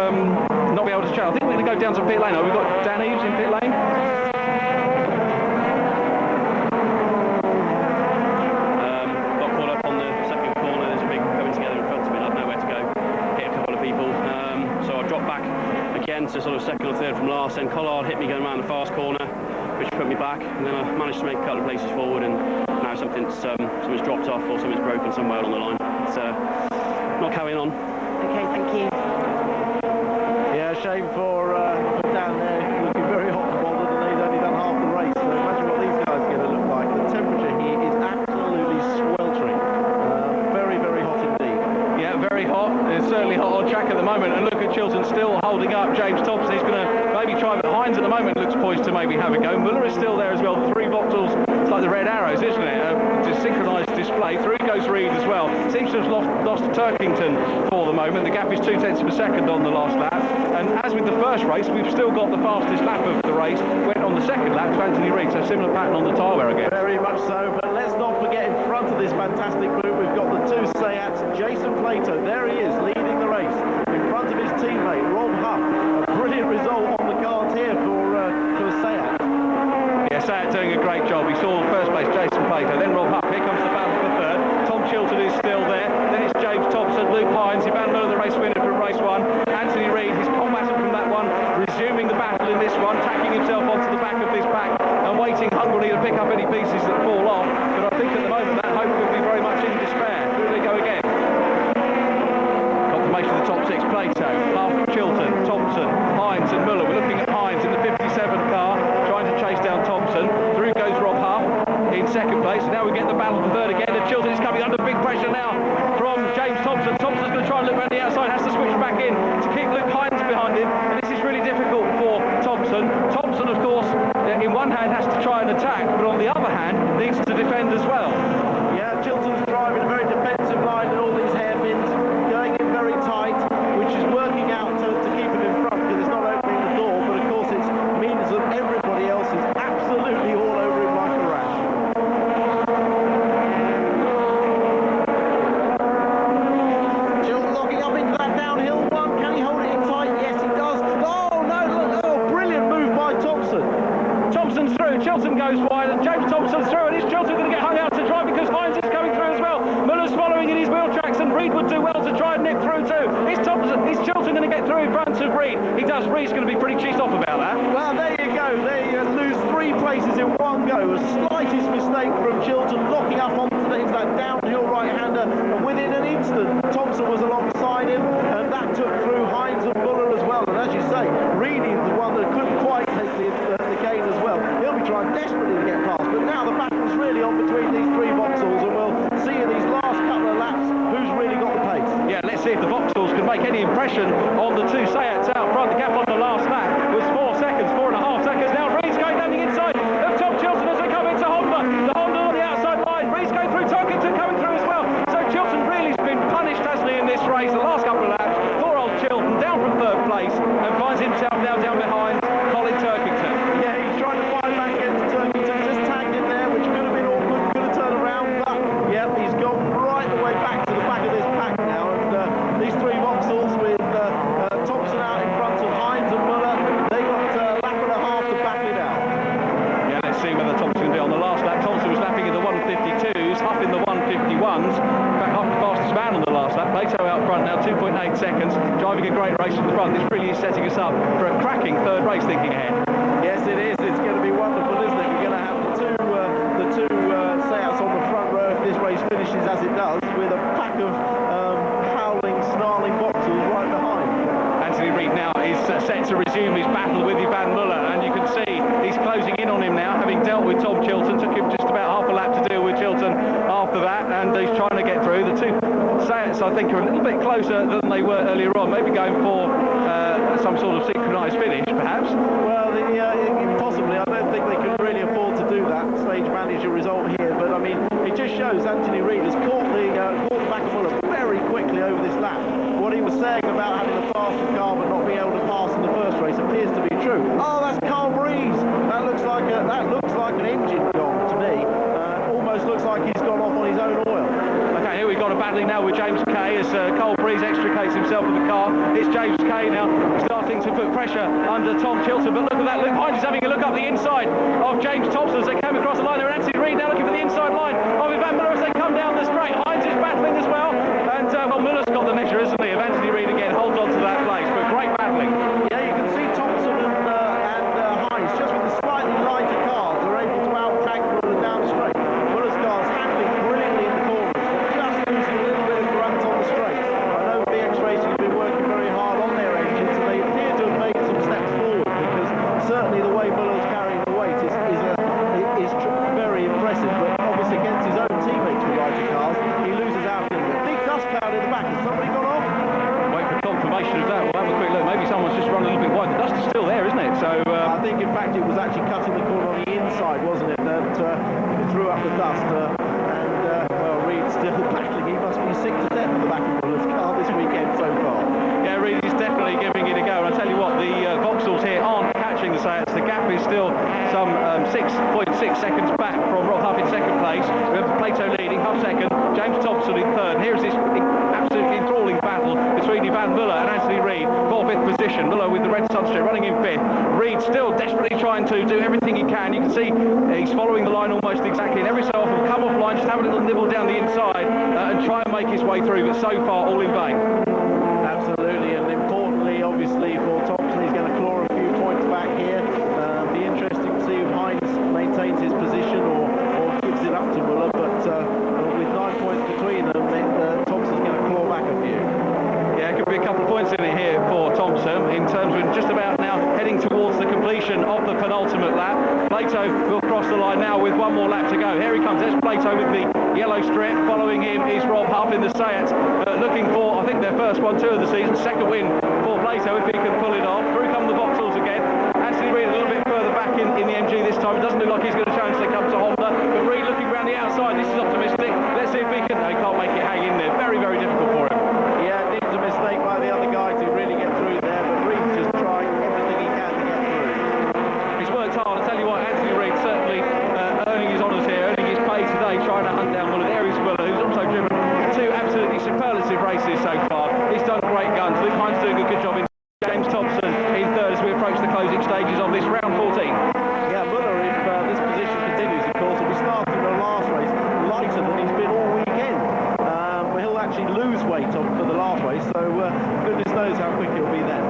not be able to chase. I think we're going to go down to pit lane. We've got Dan Eves in pit lane. Got caught up on the second corner. There's a big coming together in front of me. I have nowhere to go. Hit a couple of people. So I dropped back again to sort of second or third from last. Then Collard hit me going around the fast corner, which put me back. And then I managed to make a couple of places forward. And now something's dropped off or something's broken somewhere along the line. It's not carrying on. Okay, thank you. Yeah, shame for Dan there, looking very hot and bothered, and he's only done half the race. So imagine what these guys are going to look like. The temperature here is absolutely sweltering. Very, very hot indeed. Yeah, very hot. It's certainly hot on track at the moment. And look at Chilton still holding up. James Thompson, he's going to maybe try, but Hines at the moment looks poised to maybe have a go. Muller is still there as well. The 3 Vauxhalls, it's like the red arrows, isn't it? Just synchronised display. Through goes Reed as well. Seems to have lost Turkington for the moment. The gap is 0.2 of a second on the last lap. And as with the first race, we've still got the fastest lap of the race. Went on the second lap to Anthony Reid, so similar pattern on the tyre wear again. Very much so, but let's not forget in front of this fantastic group, we've got the 2 Seats. Jason Plato, there he is, leading the race. In front of his teammate, Rob Huff. A brilliant result on the cards here for Seat. Yeah, Seat doing a great job. He saw first place Jason Plato, then Rob Huff. Here comes the battle for third. Tom Chilton is still there. Then it's James Thompson, Luke Hines, Ivan Muller, the race winner from race 1. Anthony Reid, he's combatant from that one, resuming the battle in this one, tacking himself onto the back of this pack and waiting hungrily to pick up any pieces that fall off. But I think at the moment that hope could be very much in despair. Here they go again. Confirmation of the top 6, Plato, Huff, Chilton, Thompson, Hines and Muller. We're looking at Hines in the 57 car, trying to chase down Thompson. Through goes Rob Huff in second place. Now we get the battle for third again, and Chilton is coming under big pressure now from James Thompson. Thompson's going to try and look around the outside, has to switch back in to keep Luke Hines behind him, and this is really difficult for Thompson. Thompson, of course, in one hand has to try and attack, but on the other hand needs to defend as well. Yeah, Chilton's driving a very defensive line with all these hairpins, going in very tight, which is working out to keep him in front because it's not opening the door, but of course it means that everybody else is absolutely all over him like a rash. Chilton locking up into that downhill one. Can he hold it in tight? Yes, he does. Oh, no, look, oh, brilliant move by Thompson. Thompson's through, Chilton goes wide, and James Thompson's through, and is Chilton going to get hung out to dry because Hines is coming through as well. Muller's following in his wheel tracks, and Reid would do well to try and nip through too. Is Chilton going to get through in front of Reid? He does. Reid's going to be pretty cheesed off about that. Well, there you go. They lose 3 places in one go. A slightest mistake from Chilton, locking up onto that downhill right-hander, and within an instant, Thompson was alongside him, and that took through Hines and Muller as well. And as you say, Reid is the one that couldn't quite take the gain as well. He'll be trying desperately to get past, but now the battle's really on between these 3 Vauxhalls, and we'll see in these last couple of laps who's really got the pace. Yeah, let's see if the Vauxhalls can make any impression on the 2 Seats out front. The gap on the last lap was 4 seconds, 4.5 seconds. Now Reid's going down the inside of Tom Chilton as they come into Honda. The Honda on the outside line. Reid's going through, Turkington coming through as well. So Chilton really has been punished, hasn't he, in this race, the last couple of laps. Poor old Chilton down from 3rd place and finds himself now down behind Colin Turkington. Yeah, he's trying to fight back into Turkington, just tagged in there, which could have been awkward, could have turned around, but yeah, he's gone right the way back to the back of this pack now, and these 3 Vauxhalls with Thompson out in front of Hines and Muller, they got a lap and a half to back it out. Yeah, let's see whether Thompson can do it on the last lap. Thompson was lapping in the 152s, Huff in the 151s. In fact, Huff the fastest man on the last lap. Plato out front now, 2.8 seconds, driving a great race at the front. This really is setting us up for a cracking 3rd race thinking ahead. Yes, it is. It's going to be wonderful, isn't it? We're going to have the two Seats on the front row if this race finishes as it does, with a pack of howling, snarling Vauxhalls right behind. Anthony Reid now is set to resume his battle with Ivan Muller, and you can see he's closing in on him now, having dealt with Tom Chilton. Took him just about half a lap to deal with Chilton after that, and he's trying to get through. The 2 Seats, I think, are a little bit closer than they were earlier on, maybe going for some sort of synchronised finish, perhaps. Well, possibly. I don't think they can really afford to do that stage manager result here, but I mean, it just shows Anthony Reid has caught the back of Muller very quickly over this lap. What he was saying about having a faster car but not being able to pass in the first race appears to be true. Oh, that's Carl Breeze. That looks like an engine gone to me. Almost looks like he's gone off on his own oil. Okay, here we've got a battling now with James Kay as Cole Breeze extricates himself from the car. It's James Kay now starting to put pressure under Tom Chilton, but look at that, Luke Hines is having a look up the inside of James Thompson as they came across the line there, and Anthony Reid now looking for the inside line of Van Miller as they come down the straight. Hines is battling as well, and well, Miller's got the measure, isn't he, of Anthony Reid again, holds on to that place, but great battling. Yeah, you can see Thompson and Hines, just with the slightly lighter cars, are able to out-track Muller down the straight. Muller's car's handling brilliantly in the corners, just losing a little bit of grunt on the straights. I know BX Racing have been working very hard on their engines, and they appear to have made some steps forward, because certainly the way Muller's carrying the weight is very impressive, but obviously against his own teammates with lighter cars, he loses out a little bit. Big dust cloud in the back. Has somebody gone off? Wait for confirmation of that. We'll have a quick look. Maybe someone's just run a little bit wide. The dust is still there, isn't it? So I think, in fact, it was actually cutting the corner on the inside, wasn't it, that threw up the dust. Well, Reid's still battling. He must be sick to death of the back of Muller's car this weekend so far. yeah, Reid is definitely giving it a go. And I tell you what, the Vauxhalls here aren't catching the Seats. The gap is still some 6.6 seconds back from Rob Huff in second place. We have Plato leading, Huff second, James Thompson in third. And here's this absolutely enthralling battle between Van Miller and Anthony Reid for fifth position. Miller with the red sunstrip running in fifth. Reid still desperately trying to do everything he can. You can see he's following the line almost exactly, and every so often come off line, just have a little nibble down the inside and try and make his way through, but so far all in vain. Absolutely, and importantly, obviously, for Thompson, he's going to claw a few points back here. Be interesting to see if Hines maintains his position or gives it up to Muller, but with 9 points between them, Thompson's going to claw back a few. Yeah, it could be a couple of points in it here for Thompson in terms of just about now heading towards the completion of the penultimate lap. Plato will cross the line now with one more lap to go. Here he comes, there's Plato with the yellow strip. Following him is Rob Huff in the Seat, looking for, I think, their first 1-2 of the season. Second win for Plato if he can pull it off. Through come the Vauxhalls again. Anthony Reid a little bit further back in the MG this time. It doesn't look like he's going to challenge. They come to Honda, but Reid looking around the outside. This is optimistic. Let's see if he can. No, he can't make it hang in there. Very, very difficult for him. Yeah, it needs a mistake by the other guy to really get through there, but Reid's just trying everything he can to get through. He's worked hard. I tell you what, Anthony Reid certainly earning his honours here, earning his pay today, trying to hunt down Muller. There is Muller, who's also driven two absolutely superlative races so far. He's done great guns. Luke Hines doing a good job in James Thompson in third as we approach the closing stages of this round 14. Yeah, Muller, if this position continues, of course, will be starting the last race lighter than he's been all weekend. But he'll actually lose weight for the last race, so goodness knows how quick he'll be then.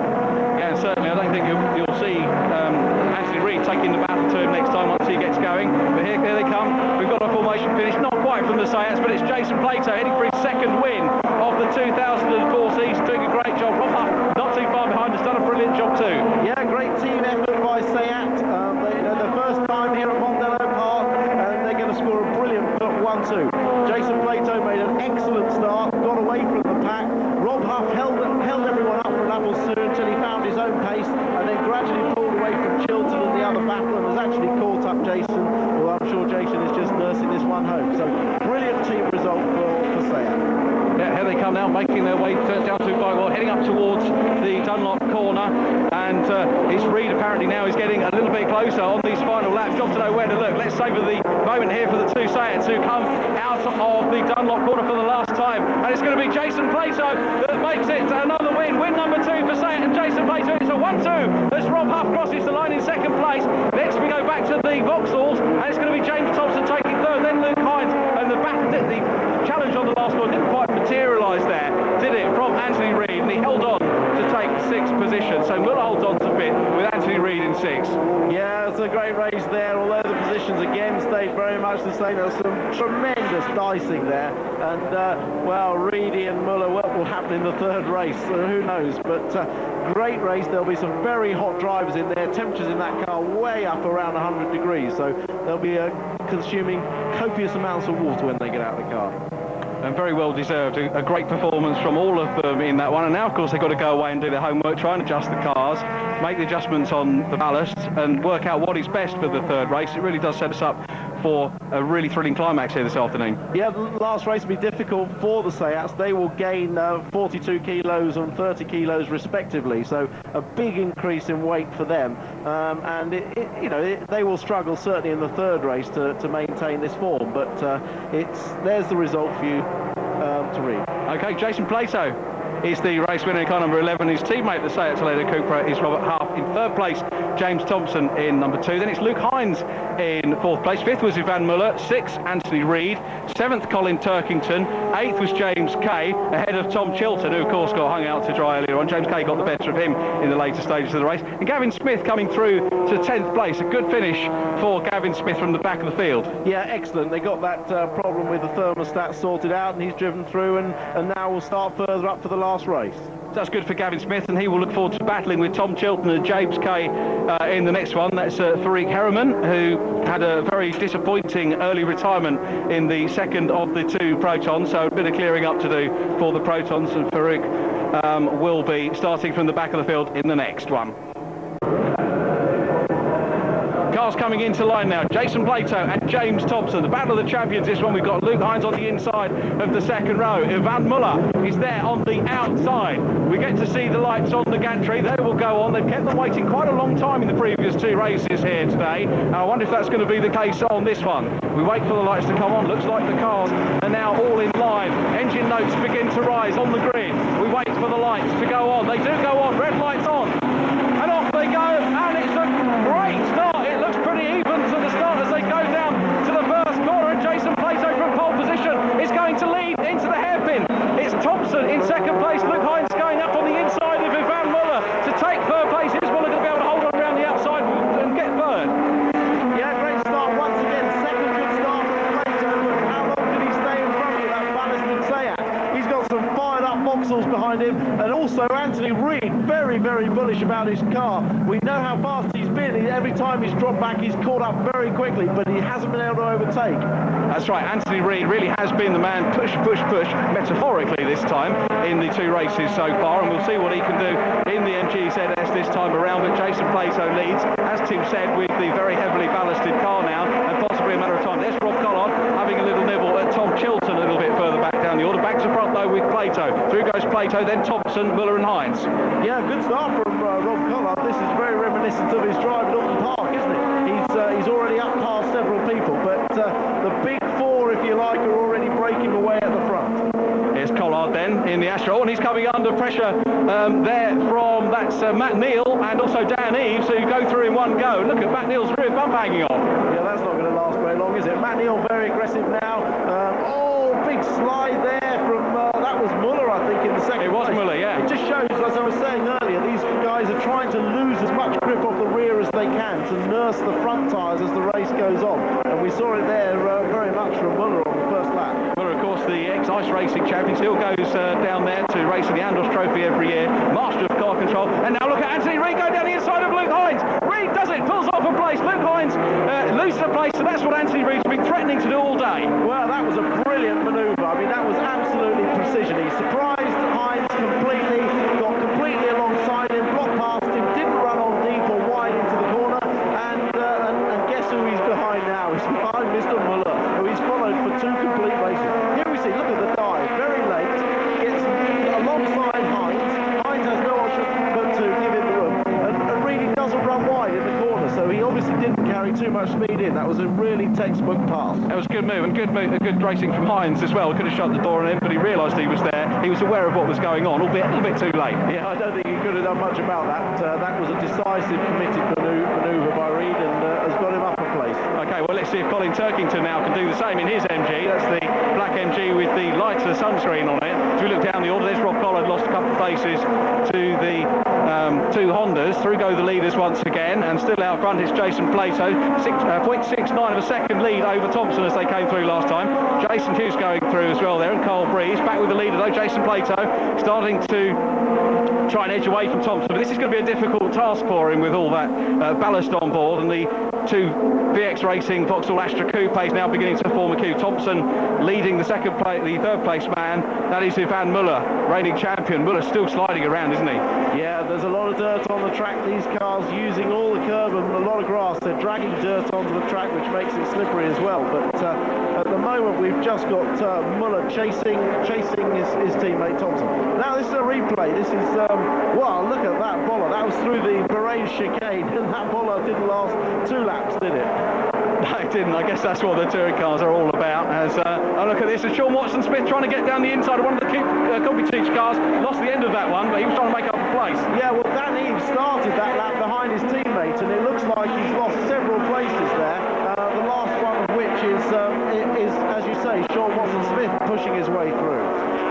Yeah, certainly. I don't think you'll see Anthony Reid taking the battle to him next time once he gets going. But here they come. We've got a formation finish, not quite from the Seats, but it's Jason Plato heading for his second win of the 2004 season, doing a great job. Rob Huff not too far behind, has done a brilliant job too. Yeah, great team effort by Seat. The first time here at Mondello Park, and they're going to score a brilliant 1-2. Jason Plato made an excellent start, got away from the pack. Rob Huff held everyone up for an apple soon until he found his own pace, and then gradually pulled away from Chilton and the other battle, and has actually caught up Jason. Well, I'm sure Jason is just nursing this one home. So brilliant team result for Seat. Yeah, here they come now, making their way down to well, heading up towards the Dunlop corner, and it's Reid apparently now is getting a little bit closer on these final laps. Job to know where to look. Let's savour the moment here for the two Seats who come out of the Dunlop corner for the last time, and it's going to be Jason Plato that makes it another win. Win number 2 for Seat and Jason Plato. It's a 1-2 as Rob Huff crosses the line in second place. Next we go back to the Vauxhalls, and it's going to be James Thompson taking third, then Luke Hines, and the challenge on the last one didn't quite materialise there, did it, from Anthony Reid, and he held on to take 6th position. So Muller holds on to 5th with Anthony Reid in 6th. Yeah, it's a great race there, although the positions again stayed very much the same. There was some tremendous dicing there, and well, Reedy and Muller, what will happen in the third race, who knows, but great race. There'll be some very hot drivers in there, temperatures in that car way up around 100 degrees, so they'll be consuming copious amounts of water when they get out of the car. And very well deserved. A great performance from all of them in that one. And now, of course, they've got to go away and do their homework, try and adjust the cars, make the adjustments on the ballast, and work out what is best for the third race. It really does set us up for a really thrilling climax here this afternoon. Yeah, the last race will be difficult for the Seats. They will gain 42 kilos and 30 kilos respectively, so a big increase in weight for them. And they will struggle certainly in the third race to maintain this form. But there's the result for you to read. Okay, Jason Plato is the race winner in car number 11. His teammate, the Seat Toledo Cupra, is Robert Huff in third place. James Thompson in number 2. Then it's Luke Hines in fourth place. Fifth was Ivan Muller. Sixth, Anthony Reid. Seventh, Colin Turkington. Eighth was James Kay, ahead of Tom Chilton, who of course got hung out to dry earlier on. James Kay got the better of him in the later stages of the race. And Gavin Smith coming through to 10th place. A good finish for Gavin Smith from the back of the field. Yeah, excellent. They got that problem with the thermostat sorted out, and he's driven through, and now we'll start further up for the last race. That's good for Gavin Smith, and he will look forward to battling with Tom Chilton and James Kay in the next one. That's Farouk Harriman, who had a very disappointing early retirement in the second of the two Protons, so a bit of clearing up to do for the Protons, and Farouk will be starting from the back of the field in the next one. Cars coming into line now. Jason Plato and James Thompson. The battle of the champions. This one we've got Luke Hines on the inside of the second row. Ivan Muller is there on the outside. We get to see the lights on the gantry. They will go on. They've kept them waiting quite a long time in the previous two races here today. I wonder if that's going to be the case on this one. We wait for the lights to come on. Looks like the cars are now all in line. Engine notes begin to rise on the grid. We wait for the lights to go on. They do go on. Red lights on. And off they go. And it's a great start. It looks pretty even to the start as they go down to the first corner, and Jason Plato from pole position is going to lead into the hairpin. It's Thompson in second place. Luke Hines going up on the inside of Ivan Muller to take third place. Is Muller going to be able to hold on around the outside and get third? Yeah, great start once again. Second good start from Plato, but how long did he stay in front of that ballasted Seat? He's got some fired up Vauxhalls behind him, and also Anthony Reid, very, very bullish about his car. We know how fast he's been. Every time he's dropped back, he's caught up very quickly, but he hasn't been able to overtake. That's right, Anthony Reid really has been the man, push, metaphorically this time in the two races so far, and we'll see what he can do in the MGZS this time around. But Jason Plato leads, as Tim said, with the very heavily ballasted car now, and possibly a matter of time. There's Rob Collard having a little nibble at Tom Chilton a little bit further back down the order. Back to front though with Plato. Through goes Plato, then Thompson, Muller and Hines. Yeah, good start from Rob Collard. This is very reminiscent of his drive at Alton Park, isn't it? He's already up past several people, but the big four, if you like, are already breaking away at the front. Here's Collard then in the Astro, and he's coming under pressure there from Matt Neal and also Dan Eaves, who go through in one go. Look at Matt Neal's rear bump hanging off. Yeah, that's not going to last very long, is it? Matt Neal very aggressive now. Big slide there from that was Muller, I think, in the second. It was place. Muller, yeah. It just shows, as I was saying earlier, these guys are trying to lose as much grip off the rear as they can to nurse the front tyres as the race goes on. And we saw it there very much from Muller on the first lap. Muller, of course, the ex-ice racing champion, still goes down there to racing the Andros Trophy every year, master of car control. And now look at Anthony Reid go down the inside of Luke Hines. Reid does it, pulls off a place. Luke Hines loses a place, so that's what Anthony Reid's been threatening to do all day. Well, that was a brilliant manoeuvre. I mean, that was absolutely precision. He surprised Hines completely, got completely alongside him, blocked past him, didn't run on deep or wide into the corner, and guess who he's behind now? He's behind Mr. Muller, who he's followed for two complete races. Here we see, look at the dive, very late, gets alongside Hines. Hines has no option but to give him the room, and Reid doesn't run wide in the corner, so he obviously didn't carry too much speed in. That was a really textbook pass. That was a good move, and good racing from Hines as well. Could have shut the door on him, but he realised he was there. He was aware of what was going on, albeit a little bit too late. Yeah, I don't think he could have done much about that. That was a decisive, committed manoeuvre by Reid, and has got him up a place. Okay, well, let's see if Colin Turkington now can do the same in his MG. That's the black MG with the lights of the sunscreen on it. As we look down the order, there's Rob Collard, lost a couple of places to the two Hondas. Through go the leaders once again, and still out front is Jason Plato, 0.69 of a second lead over Thompson as they came through last time. Jason Hughes going through as well there, and Carl Breeze back with the leader though. Jason Plato starting to try and edge away from Thompson, but this is going to be a difficult task for him with all that ballast on board, and the two VX Racing Vauxhall Astra Coupes now beginning to form a queue. Thompson leading the third place man, that is Ivan Muller, reigning champion. Muller's still sliding around, isn't he? Yeah, there's a lot of dirt on the track. These cars using all the curb and a lot of grass. They're dragging dirt onto the track, which makes it slippery as well. But at the moment, we've just got Muller chasing his teammate Thompson. Now this is a replay. This is wow, look at that boller. That was through the Bahrain chicane, and that boller didn't last 2 laps, did it? No, it didn't. I guess that's what the touring cars are all about. As I look at this, as Sean Watson-Smith trying to get down the inside of one of the Kobe-Teach cars, lost the end of that one, but he was trying to make up a place. Yeah, well, Dan Eaves started that lap behind his teammate, and it looks like he's lost several places there. The last one of which is, as you say, Sean Watson-Smith pushing his way through.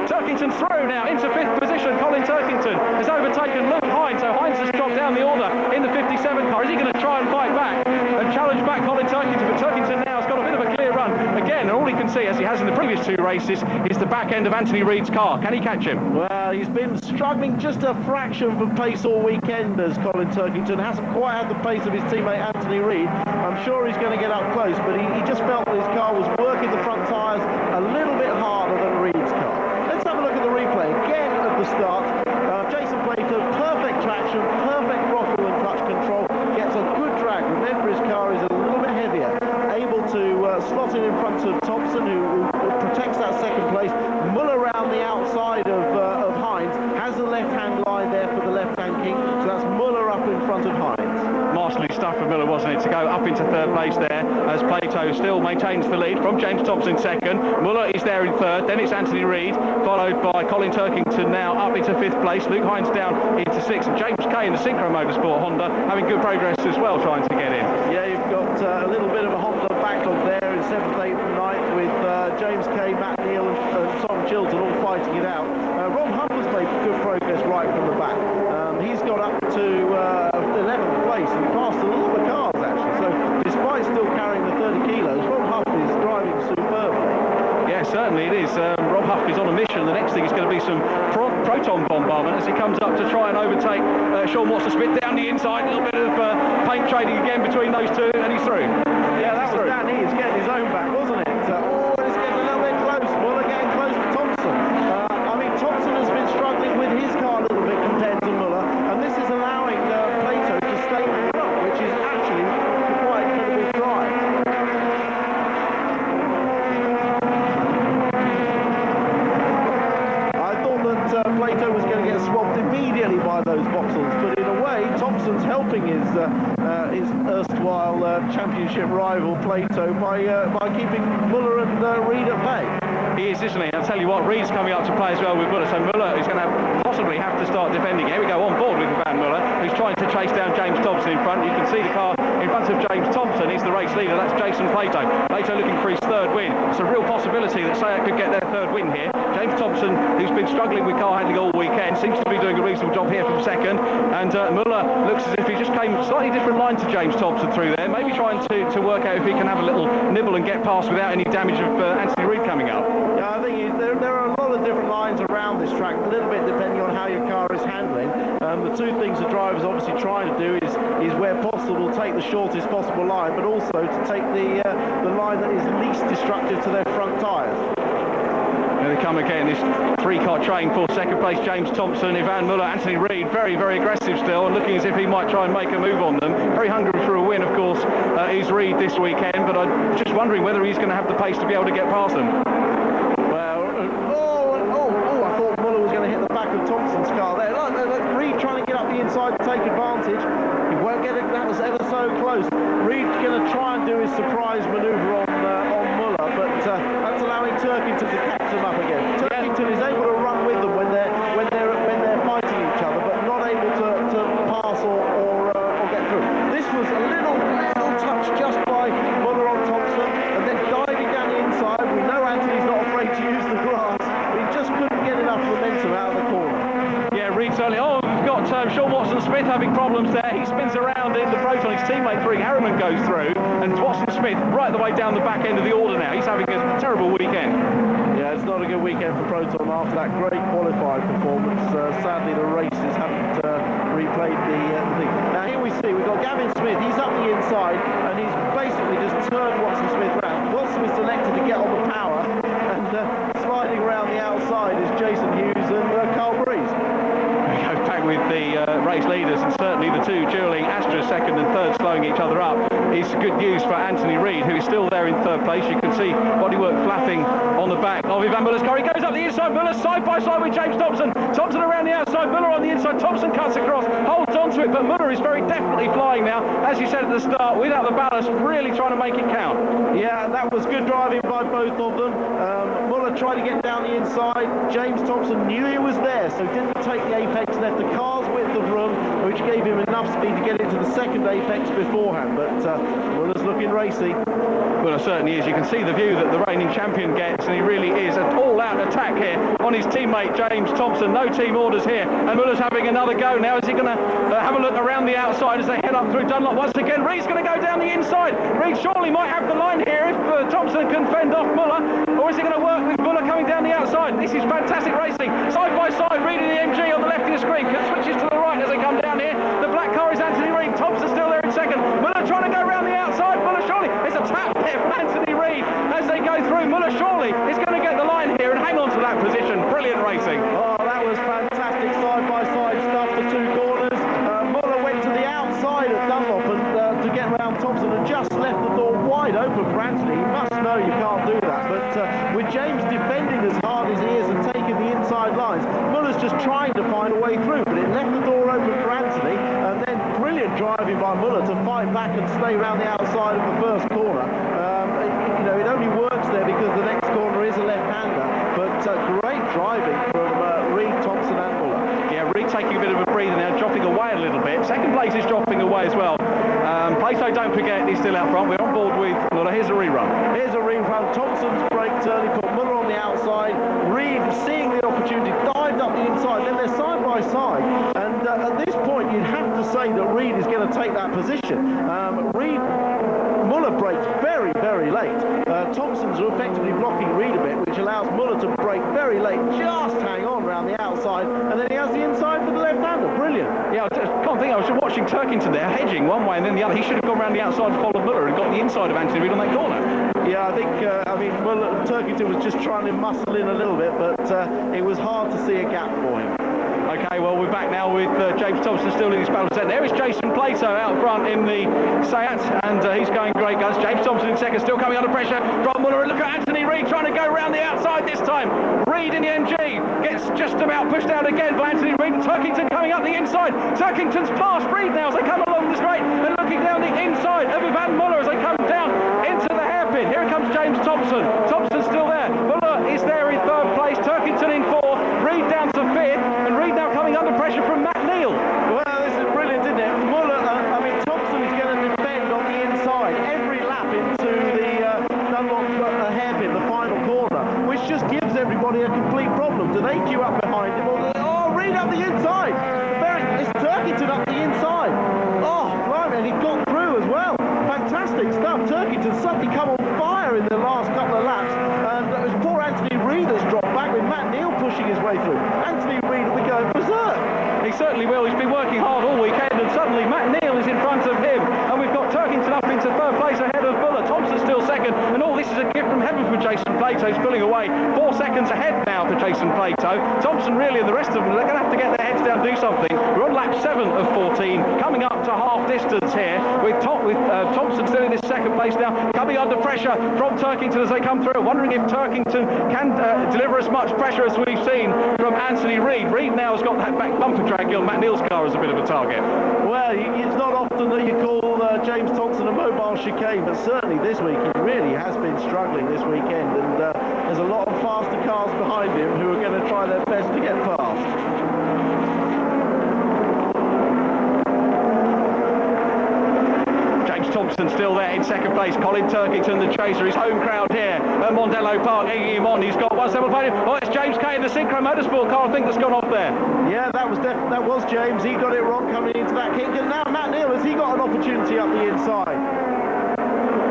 Turkington through now into 5th position. Colin Turkington has overtaken Luke Hines, so Hines has dropped down the order in the 57 car. Is he going to try and fight back and challenge back Colin Turkington? But Turkington now has got a bit of a clear run again, and all he can see, as he has in the previous 2 races, is the back end of Anthony Reid's car. Can he catch him? Well, he's been struggling just a fraction for pace all weekend, as Colin Turkington hasn't quite had the pace of his teammate Anthony Reid. I'm sure he's going to get up close, but he just felt that his car was working the front tyres a little bit harder than Reid's car. Let's have a look at the replay again at the start. Jason Plato, perfect traction, perfect throttle and clutch control, gets a good drag. Remember, his car is a little bit heavier, able to slot in front of Thompson, who protects that second place. Muller around the outside of Hines, has the left-hand line there for the left-hand king, so that's Muller up in front of Hines. Masterly stuff for Muller, wasn't it, to go up into 3rd place there, as Plato still maintains the lead from James Thompson 2nd. Muller is there in 3rd, then it's Anthony Reid, followed by Colin Turkington now up into 5th place. Luke Hines down into 6th, and James Kay in the Synchro Motorsport Honda having good progress as well, trying to get in. Yeah, you've got a little bit of a Honda backlog there in 7th, 8th and 9th with James Kay, Matt Neal and Tom Chilton all fighting it out. Rob Humber's made good progress right from the back. He's got up to 11th place and passed a lot of cars actually, so despite still carrying the 30 kilos, Rob Huff is driving superbly. Yeah, certainly it is. Rob Huff is on a mission. The next thing is going to be some proton bombardment as he comes up to try and overtake Sean Watson-Smith down the inside. A little bit of paint trading again between those two, and he's through. Yeah, that was Dan Eaves getting his own back, wasn't it? It's getting a little bit close. Muller getting close to Thompson. I mean, Thompson has been struggling with his car a little bit compared to Muller, and this is allowing Plato to stay in front, which is actually quite a big drive. I thought that Plato was going to get swamped immediately by those Vauxhalls, but in a way, Thompson's helping his erstwhile championship rival Plato by keeping Muller and Reid at bay. He is, isn't he? I'll tell you what, Reid's coming up to play as well with Muller, so Muller is going to possibly have to start defending. Here we go, on board with Van Muller, who's trying to chase down James Thompson in front. You can see the car in front of James Thompson is the race leader. That's Jason Plato. Plato looking for his 3rd win. It's a real possibility that Sayat could get their 3rd win here. James Thompson, who's been struggling with car handling all weekend, seems to be doing a reasonable job here from 2nd. And Muller looks as if he just came slightly different line to James Thompson through there, maybe trying to work out if he can have a little nibble and get past without any damage of Anthony Reid coming up. Yeah, I think there are a lot of different lines around this track, a little bit depending on how your car is handling. The two things the driver's obviously trying to do is where possible take the shortest possible line, but also to take the line that is least destructive to their front tyres. Here they come again, this 3-car train for 2nd place, James Thompson, Ivan Muller, Anthony Reid, very, very aggressive still, and looking as if he might try and make a move on them. Very hungry for a win, of course, is Reid this weekend, but I'm just wondering whether he's going to have the pace to be able to get past them. I thought Muller was going to hit the back of Thompson's car there. Look, Reid trying to get up the inside to take advantage. He won't get it, that was ever so close. Reid's going to try and do his surprise manoeuvre on Muller, but that's allowing Turkington to catch them up again. Turkington is able to run with them when they're fighting each other, but not able to pass or get through. This was a little touch just by Muller on Thompson, and then diving down the inside. We know Anthony's not afraid to use the grass, but he just couldn't get enough momentum out of the corner. Yeah, Reid certainly. Oh, we've got Sean Watson-Smith having problems there. He spins around in the Proton. His teammate Rick Harriman goes through. And Watson Smith right the way down the back end of the order now. He's having a terrible weekend. Yeah, it's not a good weekend for Proton after that great qualifying performance. Sadly, the races haven't replayed the thing. Now here we see we've got Gavin Smith. He's up the inside and he's basically just turned Watson Smith round. Watson Smith selected to get on the power, and sliding around the outside is Jason Hughes and Carl Breeze. We go back with the race leaders, and certainly the two duelling Astra second and third, slowing each other up. It's good news for Anthony Reid, who is still there in third place. You can see bodywork flapping on the back of Ivan Muller's car. He goes up the inside. Muller side by side with James Thompson. Thompson around the outside. Muller on the inside. Thompson cuts across, holds onto it, but Muller is very definitely flying now. As you said at the start, without the ballast, really trying to make it count. Yeah, that was good driving by both of them. Muller tried to get down the inside. James Thompson knew he was there, so didn't take the apex, left the car's width of run, which gave him enough speed to get into the second apex beforehand. But Muller's looking racy. Well, it certainly is. You can see the view that the reigning champion gets, and he really is an all-out attack here on his teammate James Thompson. No team orders here, and Muller's having another go now. Is he going to have a look around the outside as they head up through Dunlop once again? Reid's going to go down the inside. Reid surely might have the line here if Thompson can fend off Muller, or is he going to work with Muller coming down the outside? This is fantastic racing. Side by side, Reid in the MG on the left of the screen, switches to the right as they come down here. The black car is Anthony Reid. Thompson still there in second. Muller trying to go around the outside. Muller surely. It's a tap there from Anthony Reid as they go through. Muller surely is going to get the line here and hang on to that position. Brilliant racing. Oh, that was fantastic side-by-side stuff for two corners. Muller went to the outside of Dunlop and to get around Thompson and just left the door wide open for Anthony. He must know you can't do that. But with James defending as hard as he is and taking the inside lines, Muller's just trying to find a way through. But it left the door open for Anthony, and then brilliant driving by Muller to fight back and stay around the outside of the first corner. You know, it only works there because the next corner is a left-hander, but great driving from Reid, Thompson and Muller. Yeah, Reid taking a bit of a breather now, dropping away a little bit. Second place is dropping away as well. Plato, don't forget, he's still out front. We're on board with Muller. Here's a rerun. Here's a rerun. Thompson's brake turn, he put Muller on the outside. Reid, seeing the opportunity, dived up the inside. Then they're side by side, and at this point you'd have to say that Reid is going to take that position. Muller brakes very, very late. Thompson's are effectively blocking Reid a bit, which allows Muller to brake very late, just hang on around the outside, and then he has the inside for the left-hander. Brilliant. Yeah, I can't think. I was watching Turkington there, hedging one way and then the other. He should have gone around the outside and followed Muller and got the inside of Anthony Reid on that corner. Yeah, I think, Muller, Turkington was just trying to muscle in a little bit, but it was hard to see a gap for him. Okay, well, we're back now with James Thompson still in his battle set. There is Jason Plato out front in the Seat, and he's going great guns. James Thompson in second, still coming under pressure from Muller. Look at Anthony Reid trying to go around the outside this time. Reid in the MG gets just about pushed out again by Anthony Reid. Turkington coming up the inside. Turkington's past Reid now as they come along the straight and looking down the inside of Ivan Muller as they come down into the hairpin. Here comes James Thompson. Thompson's still there. Muller is there in third place. Turkington in fourth. Reid down to fifth, and Reid now coming under pressure from Matt Neal. Well, this is brilliant, isn't it? Muller, Thompson is going to defend on the inside every lap into the Dunlop hairpin, the final corner, which just gives everybody a complete problem. Do they queue up behind him? Oh, Reid up the inside. It's Turkington up the inside. Oh, right, and he got through as well. Fantastic stuff. Turkington suddenly come on fire in the last couple of laps, and it was poor Anthony Reid has dropped back with Matt Neal pushing his way through. Anthony Reid will be going berserk. He certainly will. He's been working hard all weekend, and suddenly Matt Neal is in front of him, and we've got Turkington up into third place ahead of Muller. Thompson still second, and all this is a gift from heaven for Jason Plato. He's pulling away 4 seconds ahead now for Jason Plato. Thompson really, and the rest of them, they're going to have to get their heads down and do something. We're on lap 7 of 14, coming up to half distance here with Thompson still in this second place now, coming under pressure from Turkington as they come through. Wondering if Turkington can deliver as much pressure as we've seen from Anthony Reid. Reid now has got that back bumper drag on Matt Neal's car as a bit of a target. Well, it's not often that you call James Thompson a mobile chicane, but certainly this week he really has been struggling this weekend, and there's a lot of faster cars behind him who are going to try their best to get past. Thompson still there in second place. Colin Turkington, the chaser, his home crowd here at Mondello Park, egging him on. He's got 1-7 podium. Oh, it's James Kay in the Synchro Motorsport car, I think, that's gone off there. Yeah, that was James. He got it wrong coming into that kick. And now Matt Neal, has he got an opportunity up the inside?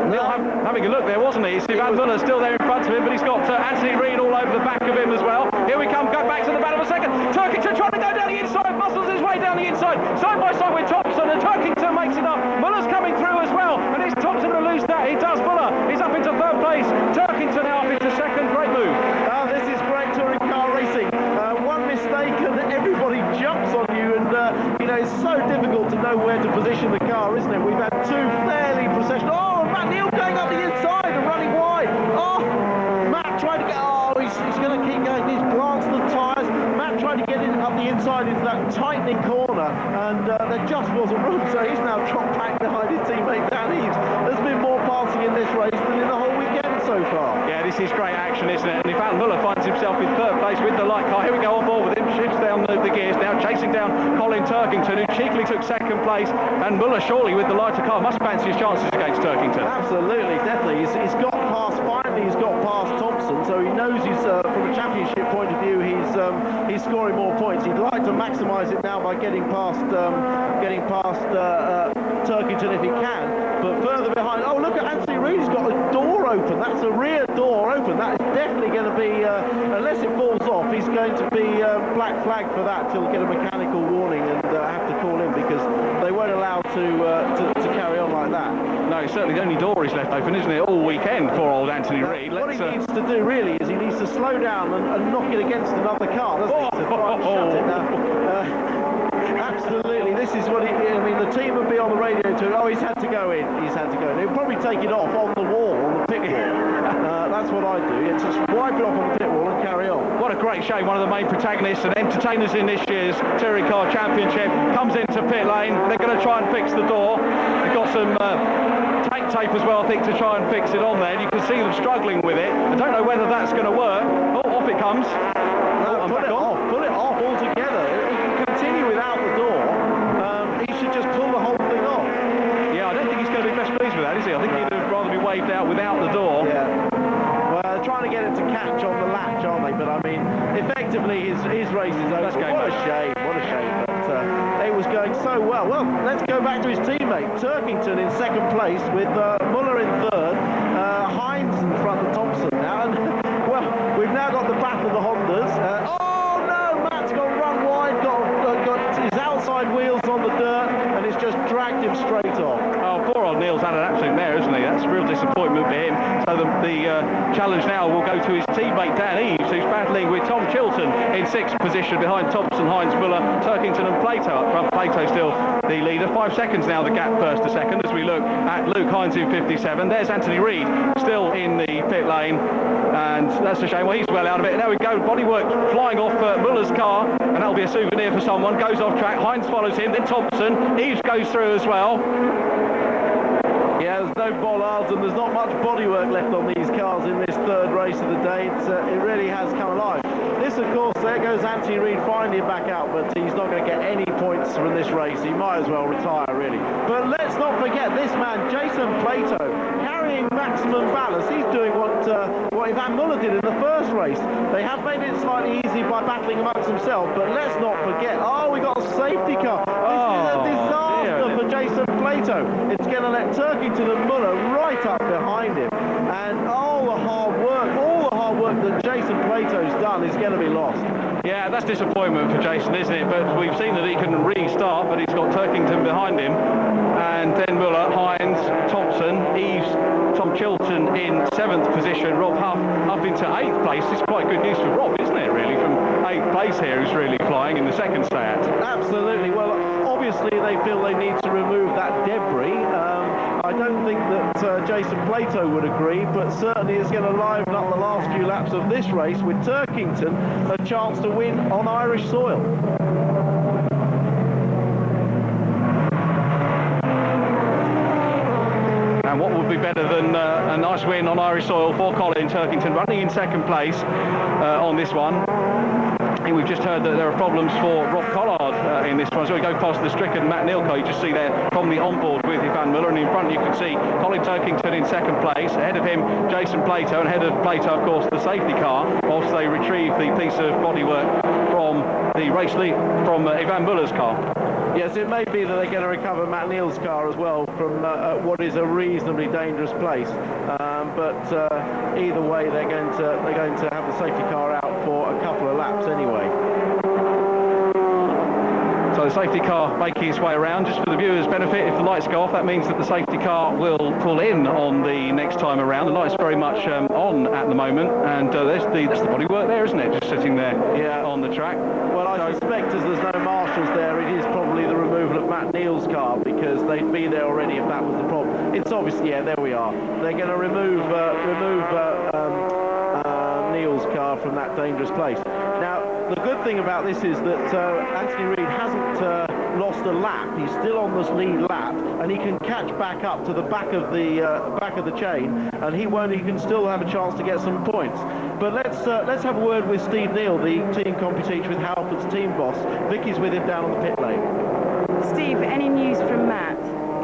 Neil having a look there, wasn't he? Ivan Muller still there in front of him, but he's got Anthony Reid all over the back of him as well. Here we come, go back to the battle of a second. Turkington trying to go down the inside, muscles his way down the inside, side by side with Thompson, and Turkington makes it up. Muller's coming through as well, and it's Thompson to lose that. He does. Muller, he's up into third place. Turkington now up into second. Great move. This is great touring car racing. One mistake and everybody jumps on you, and you know, it's so difficult to know where to position the car, isn't it? We've had two fairly processional. Oh, Matt Neal going up the inside and running wide. Oh, Matt tried to get. Oh, he's going to keep going. He's glanced the tyres. Matt tried to get in up the inside into that tightening corner, and there just wasn't room. So he's now dropped back behind his teammate Dan Eaves. There's been more passing in this race than in the whole weekend so far. Yeah, this is great action, isn't it? And Ivan Muller finds himself in third place with the light car. Here we go on board with him, shifts down the gears now, chasing down Colin Turkington, who cheekily took second place. And Muller, surely with the lighter car, must fancy his chances against Turkington. Absolutely, definitely. He's got past, finally he's got past Thompson, so he knows he's, from a championship point of view, he's scoring more points. He'd like to maximise it now by getting past Turkington if he can. But further behind, oh look at Anthony Reid, he's got a door open. That's a rear door open. That is definitely going to be, unless it falls off, he's going to be black flag for that. He'll get a mechanical warning and have to call in, because they won't allow to carry on like that. No, certainly the only door is left open, isn't it, all weekend for old Anthony Reid. What he needs to do really is he needs to slow down and knock it against another car, doesn't he? To try and shut it down. Absolutely, this is what I mean, the team would be on the radio too. Oh, he's had to go in. He's had to go in. He'll probably take it off on the wall, on the pit wall. That's what I do. It's just wipe it off on the pit wall and carry on. What a great shame. One of the main protagonists and entertainers in this year's Touring Car Championship comes into pit lane. They're going to try and fix the door. They've got some tank tape as well, I think, to try and fix it on there. And you can see them struggling with it. I don't know whether that's going to work. Oh, off it comes. Pull it off altogether. He can continue without the door. He should just pull the whole thing off. Yeah, I don't think he's going to be best pleased with that, is he? I think he'd rather be waved out without the door. Yeah. Well, they're trying to get it to catch on the latch, aren't they? But I mean, effectively, his race is over. What a shame. What a shame. But it was going so well. Well, let's go back to his teammate. Turkington in second place with Muller in third. Hines in front of Thompson now. And, well, we've now got the battle of the Hondas. Oh, no! Matt's got run wide, got his outside wheels on the dirt, and it's just dragged him straight off. Oh, poor old Neil's had an absolute mare, isn't he? That's a real disappointment for him. So the challenge now will go to his teammate Dan Eaves, who's battling with Tom Chilton in sixth position behind Thompson, Hines, Muller, Turkington and Plato up front. Plato still the leader. 5 seconds now the gap first to second as we look at Luke Hines in 57. There's Anthony Reid still in the pit lane, and that's a shame. Well, he's well out of it. There we go, bodywork flying off Muller's car, and that'll be a souvenir for someone. Goes off track, Hines follows him, then Thompson, Eaves goes through as well. Yeah, there's no bollards and there's not much bodywork left on these cars in this third race of the day. It really has come alive. This, of course, there goes Anthony Reid finding back out, but he's not going to get any points from this race. He might as well retire, really. But let's not forget this man, Jason Plato, carrying maximum ballast. He's doing what Ivan Muller did in the first race. They have made it slightly easy by battling amongst themselves, but let's not forget, we got a safety car. This is a disaster for Jason Plato. It's going to let Turkington and Muller right up behind him. And all the hard work that Jason Plato's done is going to be lost. Yeah, that's disappointment for Jason, isn't it? But we've seen that he can restart, but he's got Turkington behind him. And then Muller, Hines, Thompson, Eaves, Tom Chilton in 7th position. Rob Huff up into 8th place. It's quite good news for Rob, isn't it, really? From 8th place here, who's really flying in the second start. Absolutely. Well, obviously they feel they need to remove that debris. I don't think that Jason Plato would agree, but certainly is going to liven up the last few laps of this race with Turkington a chance to win on Irish soil. And what would be better than a nice win on Irish soil for Colin Turkington, running in second place on this one. And we've just heard that there are problems for Rob Collard in this one. So we go past the stricken Matt Neal car. You just see there from the onboard with Ivan Muller, and in front you can see Colin Turkington in second place. Ahead of him, Jason Plato, and ahead of Plato, of course, the safety car, whilst they retrieve the piece of bodywork from the race lead from Ivan Muller's car. Yes, it may be that they're going to recover Matt Neal's car as well from what is a reasonably dangerous place. But either way, they're going to have the safety car out for a couple of laps anyway. So the safety car making its way around. Just for the viewers' benefit, if the lights go off, that means that the safety car will pull in on the next time around. The light's very much on at the moment, and that's the bodywork there, isn't it? Just sitting there on the track. Well, I suspect as there's no marshals there, it is probably the removal of Matt Neal's car, because they'd be there already if that was the problem. It's obviously, yeah, there we are. They're going to remove Neal's car from that dangerous place. Now, the good thing about this is that Anthony Reid hasn't lost a lap. He's still on this lead lap, and he can catch back up to the back of the chain, and he can still have a chance to get some points. But let's have a word with Steve Neal, the team competitor with Halfords team boss. Vicky's with him down on the pit lane. Steve, any news from Matt?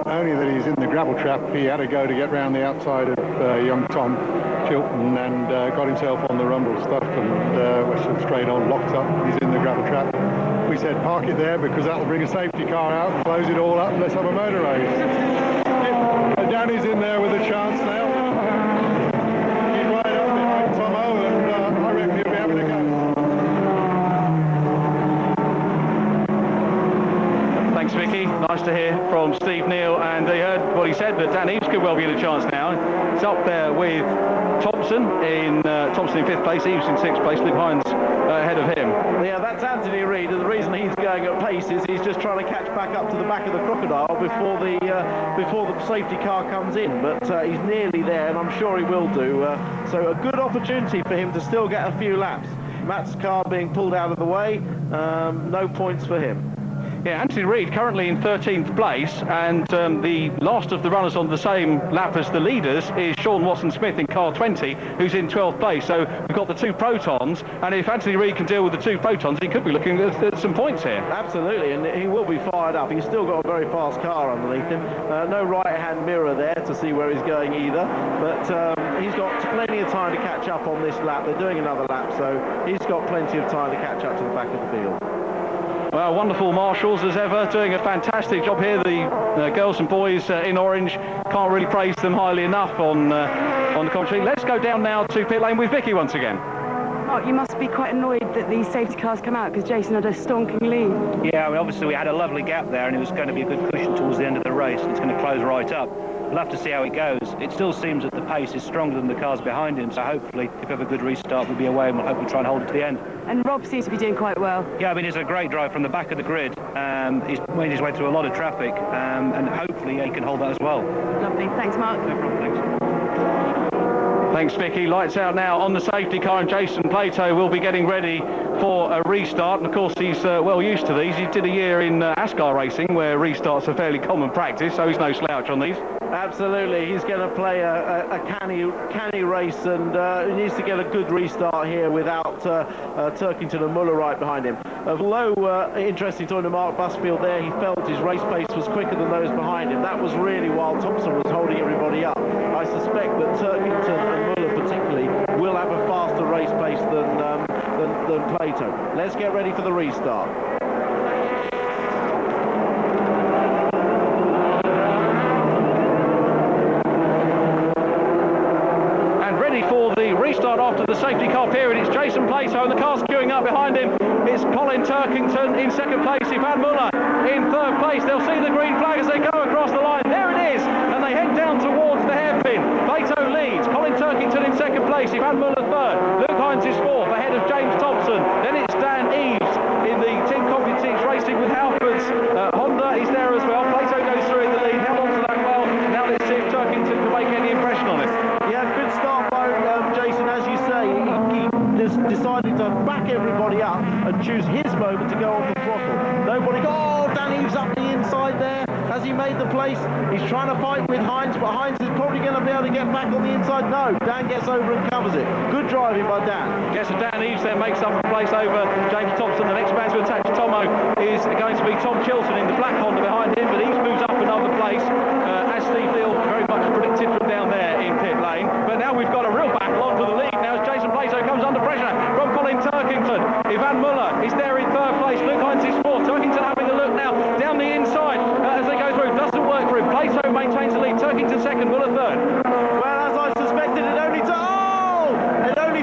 Only that he's in the gravel trap. He had to go to get round the outside of young Tom Chilton, and got himself on the rumble stuff, and went straight on, locked up. He's in the gravel trap. We said park it there because that'll bring a safety car out, close it all up, and let's have a motor race. Danny's in there with a chance now. He's right up behind Tomo, and I reckon he'll be having a go. Thanks, Vicky. Nice to hear from Steve Neal, and they heard what he said, that Dan Eaves could well be in a chance now. It's up there with Thompson in 5th place, Eaves in 6th place, Luke Hines ahead of him. Yeah, that's Anthony Reid, and the reason he's going at pace is he's just trying to catch back up to the back of the Crocodile before the safety car comes in. But he's nearly there, and I'm sure he will do. So a good opportunity for him to still get a few laps. Matt's car being pulled out of the way, no points for him. Yeah, Anthony Reid currently in 13th place, and the last of the runners on the same lap as the leaders is Sean Watson-Smith in car 20, who's in 12th place. So we've got the two Protons, and if Anthony Reid can deal with the two Protons, he could be looking at some points here. Absolutely, and he will be fired up. He's still got a very fast car underneath him. No right-hand mirror there to see where he's going either, but he's got plenty of time to catch up on this lap. They're doing another lap, so he's got plenty of time to catch up to the back of the field. Well, wonderful marshals as ever, doing a fantastic job here. The girls and boys in orange, can't really praise them highly enough on the commentary. Let's go down now to pit lane with Vicky once again. Mark, you must be quite annoyed that these safety cars come out, because Jason had a stonking lead. Yeah, I mean, obviously we had a lovely gap there, and it was going to be a good cushion towards the end of the race, and it's going to close right up. We'll have to see how it goes. It still seems that the pace is stronger than the cars behind him, so hopefully, if we have a good restart, we'll be away, and we'll hopefully try and hold it to the end. And Rob seems to be doing quite well. Yeah, I mean, it's a great drive from the back of the grid. He's made his way through a lot of traffic, and hopefully he can hold that as well. Lovely. Thanks, Mark. No problem, thanks. Thanks, Vicky. Lights out now on the safety car, and Jason Plato will be getting ready for a restart. And of course, he's well used to these. He did a year in Ascar racing, where restarts are fairly common practice, so he's no slouch on these. Absolutely, he's going to play a canny race, and he needs to get a good restart here without Turkington and Muller right behind him. Although interesting talking to Mark Busfield there, he felt his race pace was quicker than those behind him. That was really while Thompson was holding everybody up. I suspect that Turkington and Muller particularly will have a faster race pace than Plato. Let's get ready for the restart. For the restart after the safety car period, it's Jason Plato, and the car's queuing up behind him. It's Colin Turkington in second place, Ivan Muller in third place. They'll see the green flag as they go across the line. There it is, and they head down towards the hairpin. Plato leads, Colin Turkington in second place, Ivan Muller third, Luke Hines is fourth, ahead of James Thompson. Then it's Dan Eaves in the team competitions racing with Halfords. Honda is there as well. Plato goes through in the lead, held on to that well. Now let's see if Turkington can make any impression on it. Yeah, good start by Jason, as you say. He just decided to back everybody up and choose his moment to go on the throttle. Nobody. Oh, Dan Eaves up the inside there. Has he made the place? He's trying to fight with Hines, but Hines is probably going to be able to get back on the inside. No, Dan gets over and covers it. Good driving by Dan. Yes, and Dan Eaves then makes up a place over James Thompson. The next man to attach Tomo is going to be Tom Chilton in the black Honda behind him, but Eaves moves up another place, as Steve Neal very much predicted from down there in pit lane. But now we've got a real battle on for the lead. Now as Jason Plato comes under pressure from Colin Turkington. Ivan Muller is there in third place. Luke Hines is fourth. Turkington having a look now down the inside as they go through. Doesn't work for him. Plato maintains the lead. Turkington second, Muller third. Well, as I suspected, it only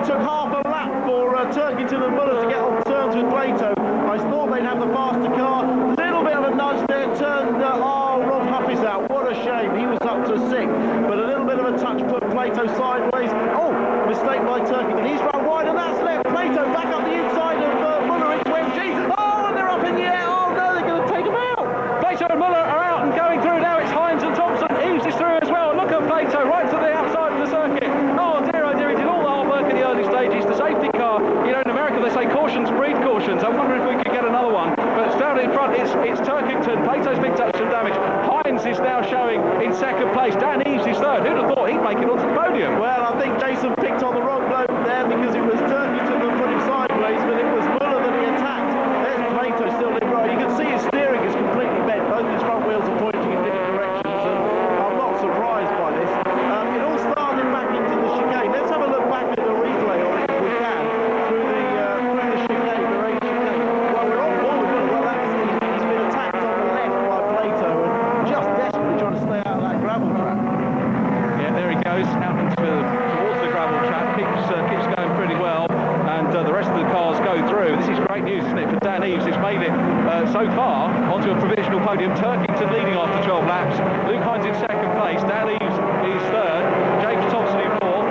took half a lap for Turkington and Muller to get on terms with Plato. I thought they'd have the faster car. Little bit of a nudge there. Turned. Rob Huff is out. What a shame. He was up to 6th, but a little bit of a touch put Plato sideways. Oh, mistake by Turkington. He's run wide, and that's left Plato back up the inside of Muller into MG. Oh, and they're up in the air. Oh no, they're going to take him out. Plato and Muller are out and going through now. It's Hines and Thompson. Eaves is through as well. Look at Plato right to the outside of the circuit. Oh dear, he did all the hard work in the early stages. The safety car, you know, in America they say cautions breed cautions. I wonder if we could get another one. But down in front, it's Turkington. Plato's picked up some damage. Hines is now showing in second place. Dan Eaves is third. Who'd have thought he'd make it onto the podium? Well, I think Jason picked on the wrong bloke there because it was Turkington that put him sideways, but it was Muller that he attacked. There's Plato still in row. You can see his steering is completely bent. Both his front wheels are pointing in different directions, and I'm not surprised by this. It all started back into the chicane. Let's have a look back at the replay on it if we can, through the chicane, the race chicane. Well, we're on board with Muller. Well, he's been attacked on the left by Plato and just desperately trying to stay out of that gravel track. Yeah, there he goes, out towards the gravel track. Keeps going pretty well, and the rest of the cars go through. This is great news, isn't it, for Dan Eaves, who's made it so far onto a provisional podium. Turkington leading after 12 laps. Luke Hines in second place. Dan Eaves is third. James Thompson in fourth.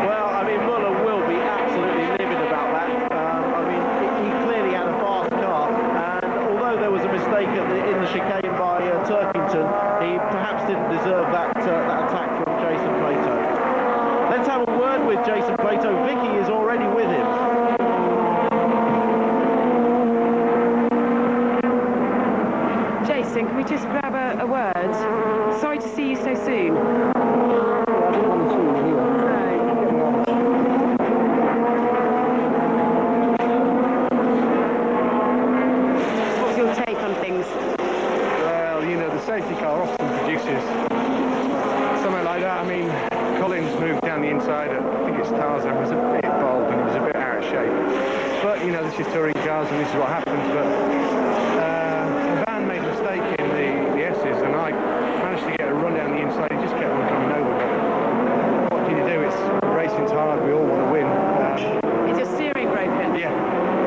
Well, I mean, Muller will be absolutely livid about that. I mean, he clearly had a fast car, and although there was a mistake in the chicane by Turkington, he perhaps didn't deserve that attack from Jason Plato. Let's have a word with Jason Plato. Vicky is already with him. Jason, can we just grab a word? Sorry to see you so soon. What's your take on things? Well, you know, the safety car often produces something like that. I mean, Collins moved down the inside. I think it's Tarzan was a bit bald and he was a bit out of shape. But, you know, this is touring cars and this is what happens. But the van made a mistake in the S's and I managed to get a run down the inside. He just kept on coming over. But what can you do? It's racing's hard. We all want to win. Is your steering broken? Yeah.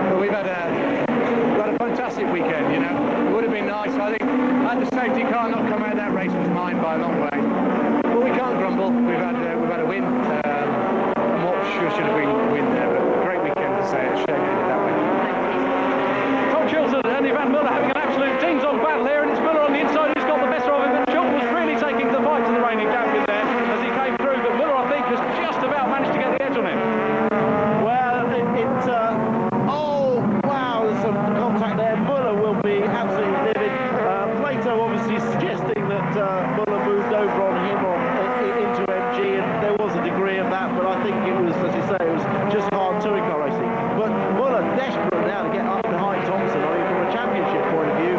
But we've had a fantastic weekend, you know. It would have been nice. I think had the safety car not come out of that race was mine by a long way. But we can't grumble. We've had a win. And what should have been a win there. But great weekend to say it. Shame it ended that way. Tom Chilton and Ivan Muller having an absolute teams-on battle here, and it's Muller on the inside who's got the better of him. But Chilton was really taking the fight to the reigning champion there as he came through. But Muller, I think, has just about managed to get the edge on him. Well, oh, wow, there's some contact there. Muller will be absolutely livid. Plato obviously suggesting that Muller moved over on him into MG, and there was a degree of that, but I think it was, as you say, it was just hard touring car racing. But Muller desperate now to get up behind Thompson. I mean, from a championship point of view,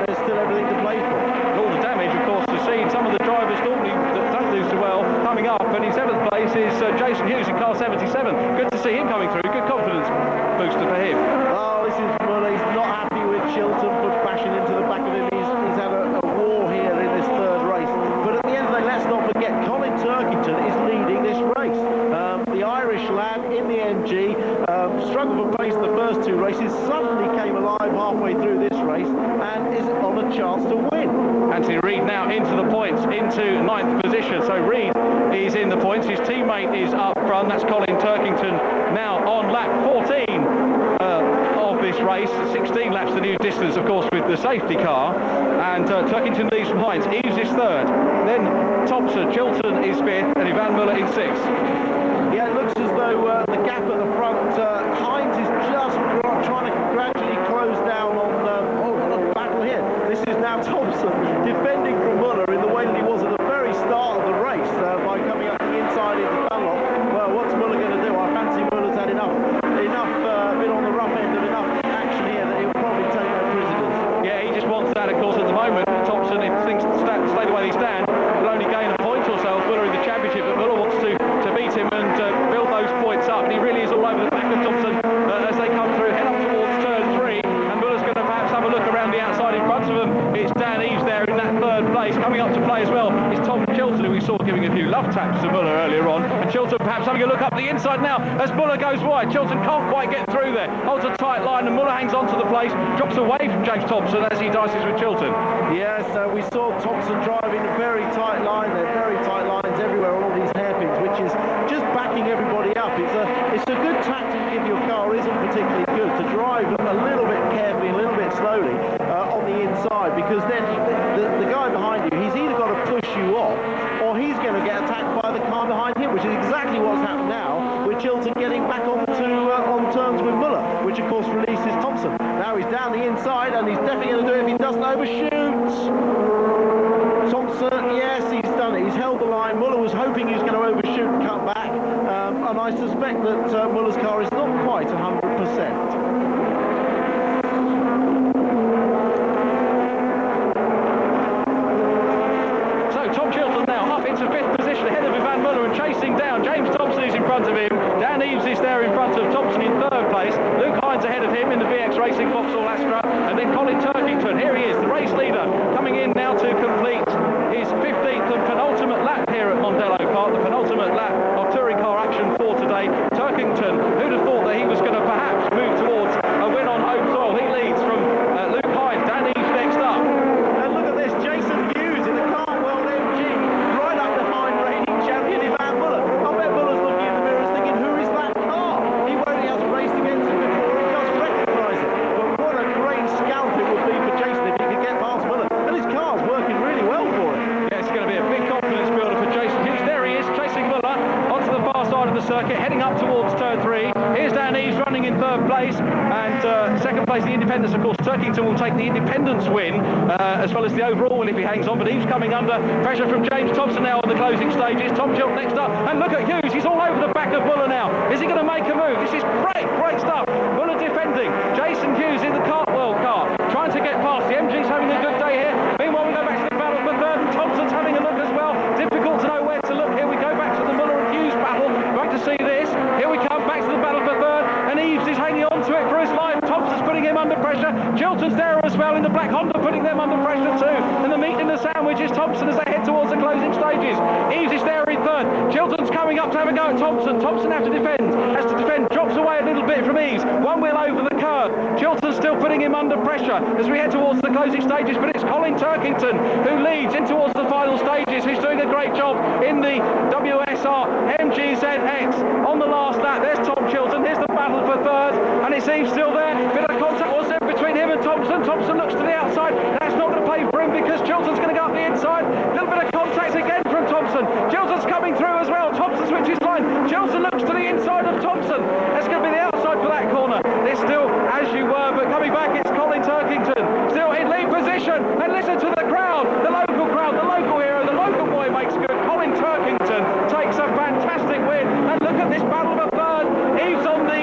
there's still everything to play for. All the damage, of course, to see some of the drivers normally that don't do so well coming up, and in 7th place is Jason Hughes in car 77. Good to see him coming through. Good confidence booster for him. Oh, this is Muller. He's not happy with Chilton bashing into the back of him. He's had a war here in this third race. But at the end of the day, let's not forget, Colin Turkington is leading this race. The Irish lad in the MG struggled for place the first 2 races, suddenly came alive halfway through this race and is on a chance to win. Anthony Reid now into the points, into 9th position. So Reid is in the points. His teammate is up front. That's Colin Turkington now on lap 14 of this race. 16 laps the new distance, of course, with the safety car. And Turkington leads from Hines. Eaves is third. Then Thompson, Chilton is fifth, and Ivan Muller in sixth. Yeah, it looks as though the gap at the front, Hines is just trying to gradually close down on the battle here. This is now Thompson defending from Muller in the way that he was at the very start of the race by coming up the inside into Dunlop. Well, what's Muller going to do? I fancy Muller's had enough been on the rough end of enough action here that he'll probably take no prisoners. Yeah, he just wants that, of course, at the moment. Thompson, if things stay the way they stand, will only gain a point or so. Muller in the championship, but Muller wants to beat him and build those points up. And he really is all over the back of Thompson as they come through, head up towards turn 3. And Muller's going to perhaps have a look around the outside in front Chilton, who we saw giving a few love taps to Muller earlier on, and Chilton perhaps having a look up the inside now as Muller goes wide. Chilton can't quite get through there, holds a tight line, and Muller hangs on to the place, drops away from James Thompson as he dices with Chilton. Yes, we saw Thompson driving a very tight line there, very tight lines everywhere on all these hairpins, which is just backing everybody up. It's a good tactic if your car isn't particularly good, to drive a little bit carefully, a little bit slowly on the inside, because then the guy behind you, he's either got to push you off, or he's going to get attacked by the car behind him, which is exactly what's happened now with Chilton getting back on terms with Muller, which of course releases Thompson. Now he's down the inside, and he's definitely going to do it if he doesn't overshoot. Thompson, yes, he's done it. He's held the line. Muller was hoping he was going to overshoot and cut back, and I suspect that Muller's car is not quite 100%. Tom Chilton now up into 5th position ahead of Ivan Muller and chasing down. James Thompson is in front of him. Dan Eaves is there in front of Thompson in 3rd place. Luke Hines ahead of him in the VX Racing Vauxhall Astra. And then Colin Turkington, here he is, the race leader, coming in now to complete his 15th and penultimate lap here at Mondello Park, the penultimate lap of touring car action for today. Turkington, who'd have thought that he was going to perhaps move towards a win on home soil. He leads from Luke Hines. Dan Eaves next up. And look at this, Jason Hughes in the Cartwell MG, right up behind reigning champion Ivan Muller. I bet Muller's looking in the mirrors thinking, who is that car? He hasn't raced against him before, he doesn't recognise it. But what a great scalp it would be for Jason if he could get past Muller. And his car's working really well for him. Yeah, it's going to be a big confidence builder for Jason Hughes. There he is, chasing Muller onto the far side of the circuit, heading up towards turn 3. Here's Dan Eaves running in 3rd place, and 2nd place the Independence. Of course, Turkington will take the Independence win, as well as the overall win if he hangs on, but Eaves coming under pressure from James Thompson now on the closing stages. Tom Chilton next up, and look at Hughes, he's all over the back of Muller now. Is he going to make a move? This is great stuff. Muller defending, Jason Hughes in the Cartwell car, trying to get past. The MG's having a good day here. Meanwhile, we go back to the battle for 3rd, and Thompson's having a look as well. Difficult to know where to look. Here we go back to the Muller and Hughes battle. Great to see this. Here we come back to the battle for 3rd, and Eaves is hanging on to it for his life. Thompson's putting him under pressure. Chilton's there as well in the black Honda, putting them under pressure too. And the meat in the sandwich is Thompson as they head towards the closing stages. Eaves is there in 3rd. Chilton's coming up to have a go at Thompson. Thompson has to defend, drops away a little bit from Eaves. One wheel over the curve. Chilton's still putting him under pressure as we head towards the closing stages, but it's Colin Turkington who leads in towards the final stages, who's doing a great job in the WSR MGZX on the last lap. There's Tom Chilton. Here's the battle for 3rd, and it seems still there. Bit of contact was there between him and Thompson. Thompson looks to the outside. That's not going to play for him because Chilton's going to go up the inside. A little bit of contact again from Thompson. Chilton's coming through as well. Thompson switches line. Chilton looks to the inside of Thompson. That's going to be the outside for that corner. It's still as you were, but coming back, it's Colin Turkington still in lead position. And listen to the crowd, the local hero, the local boy makes good. Colin Turkington takes a fantastic win. And look at this battle for 3rd. Eaves on the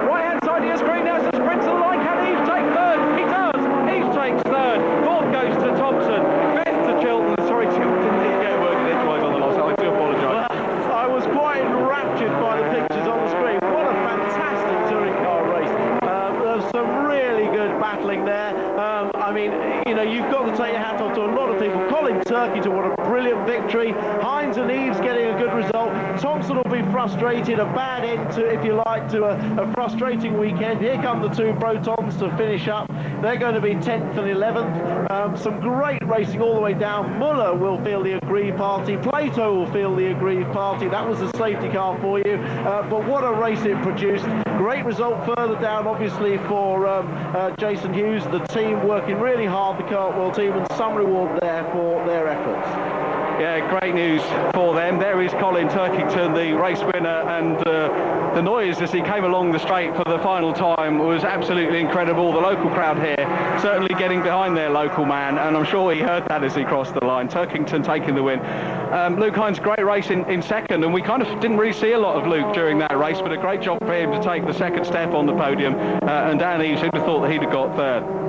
right-hand side of your screen now. It's a sprint to the line. Can Eaves take 3rd? He does. Eaves takes 3rd. 4th goes to Thompson. 5th to Chilton. Sorry, Chilton didn't get a word in edgewise on the last. I do apologise. Well, I was quite enraptured by the pictures on the screen. What a fantastic touring car race. There's some really good battling there. I mean, you know, you've got to take your hat off to a lot of people. Colin Turkington, what a brilliant victory. Hines and Eaves getting a good result. Thompson will be frustrated. A bad end to, if you like, to a frustrating weekend. Here come the 2 Brotons to finish up. They're going to be 10th and 11th. Some great racing all the way down. Muller will feel the aggrieved party. Plato will feel the aggrieved party. That was a safety car for you. But what a race it produced. Great result further down, obviously, for Jason Hughes. The team working really hard, the Cartwell team, and some reward there for their efforts. Yeah, great news for them. There is Colin Turkington, the race winner, and the noise as he came along the straight for the final time was absolutely incredible. The local crowd here certainly getting behind their local man, and I'm sure he heard that as he crossed the line. Turkington taking the win. Luke Hines, great race in 2nd, and we kind of didn't really see a lot of Luke during that race, but a great job for him to take the 2nd step on the podium, and Dan Eaves, who'd have thought that he'd have got 3rd.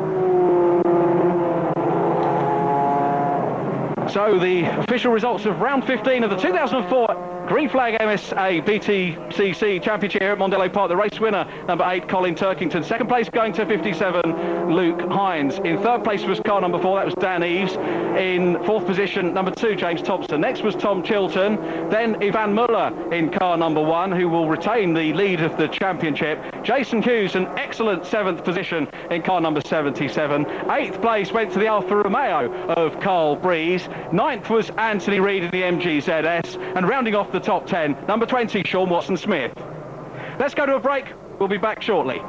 So the official results of round 15 of the 2004 Green flag MSA BTCC Championship here at Mondello Park. The race winner, number 8, Colin Turkington. Second place going to 57, Luke Hines. In third place was car number 4, that was Dan Eves. In fourth position, number 2, James Thompson. Next was Tom Chilton. Then Ivan Muller in car number 1, who will retain the lead of the championship. Jason Hughes, an excellent 7th position in car number 77. 8th place went to the Alfa Romeo of Carl Breeze. 9th was Anthony Reid in the MGZS. And rounding off the top 10, number 20, Sean Watson-Smith. Let's go to a break. We'll be back shortly.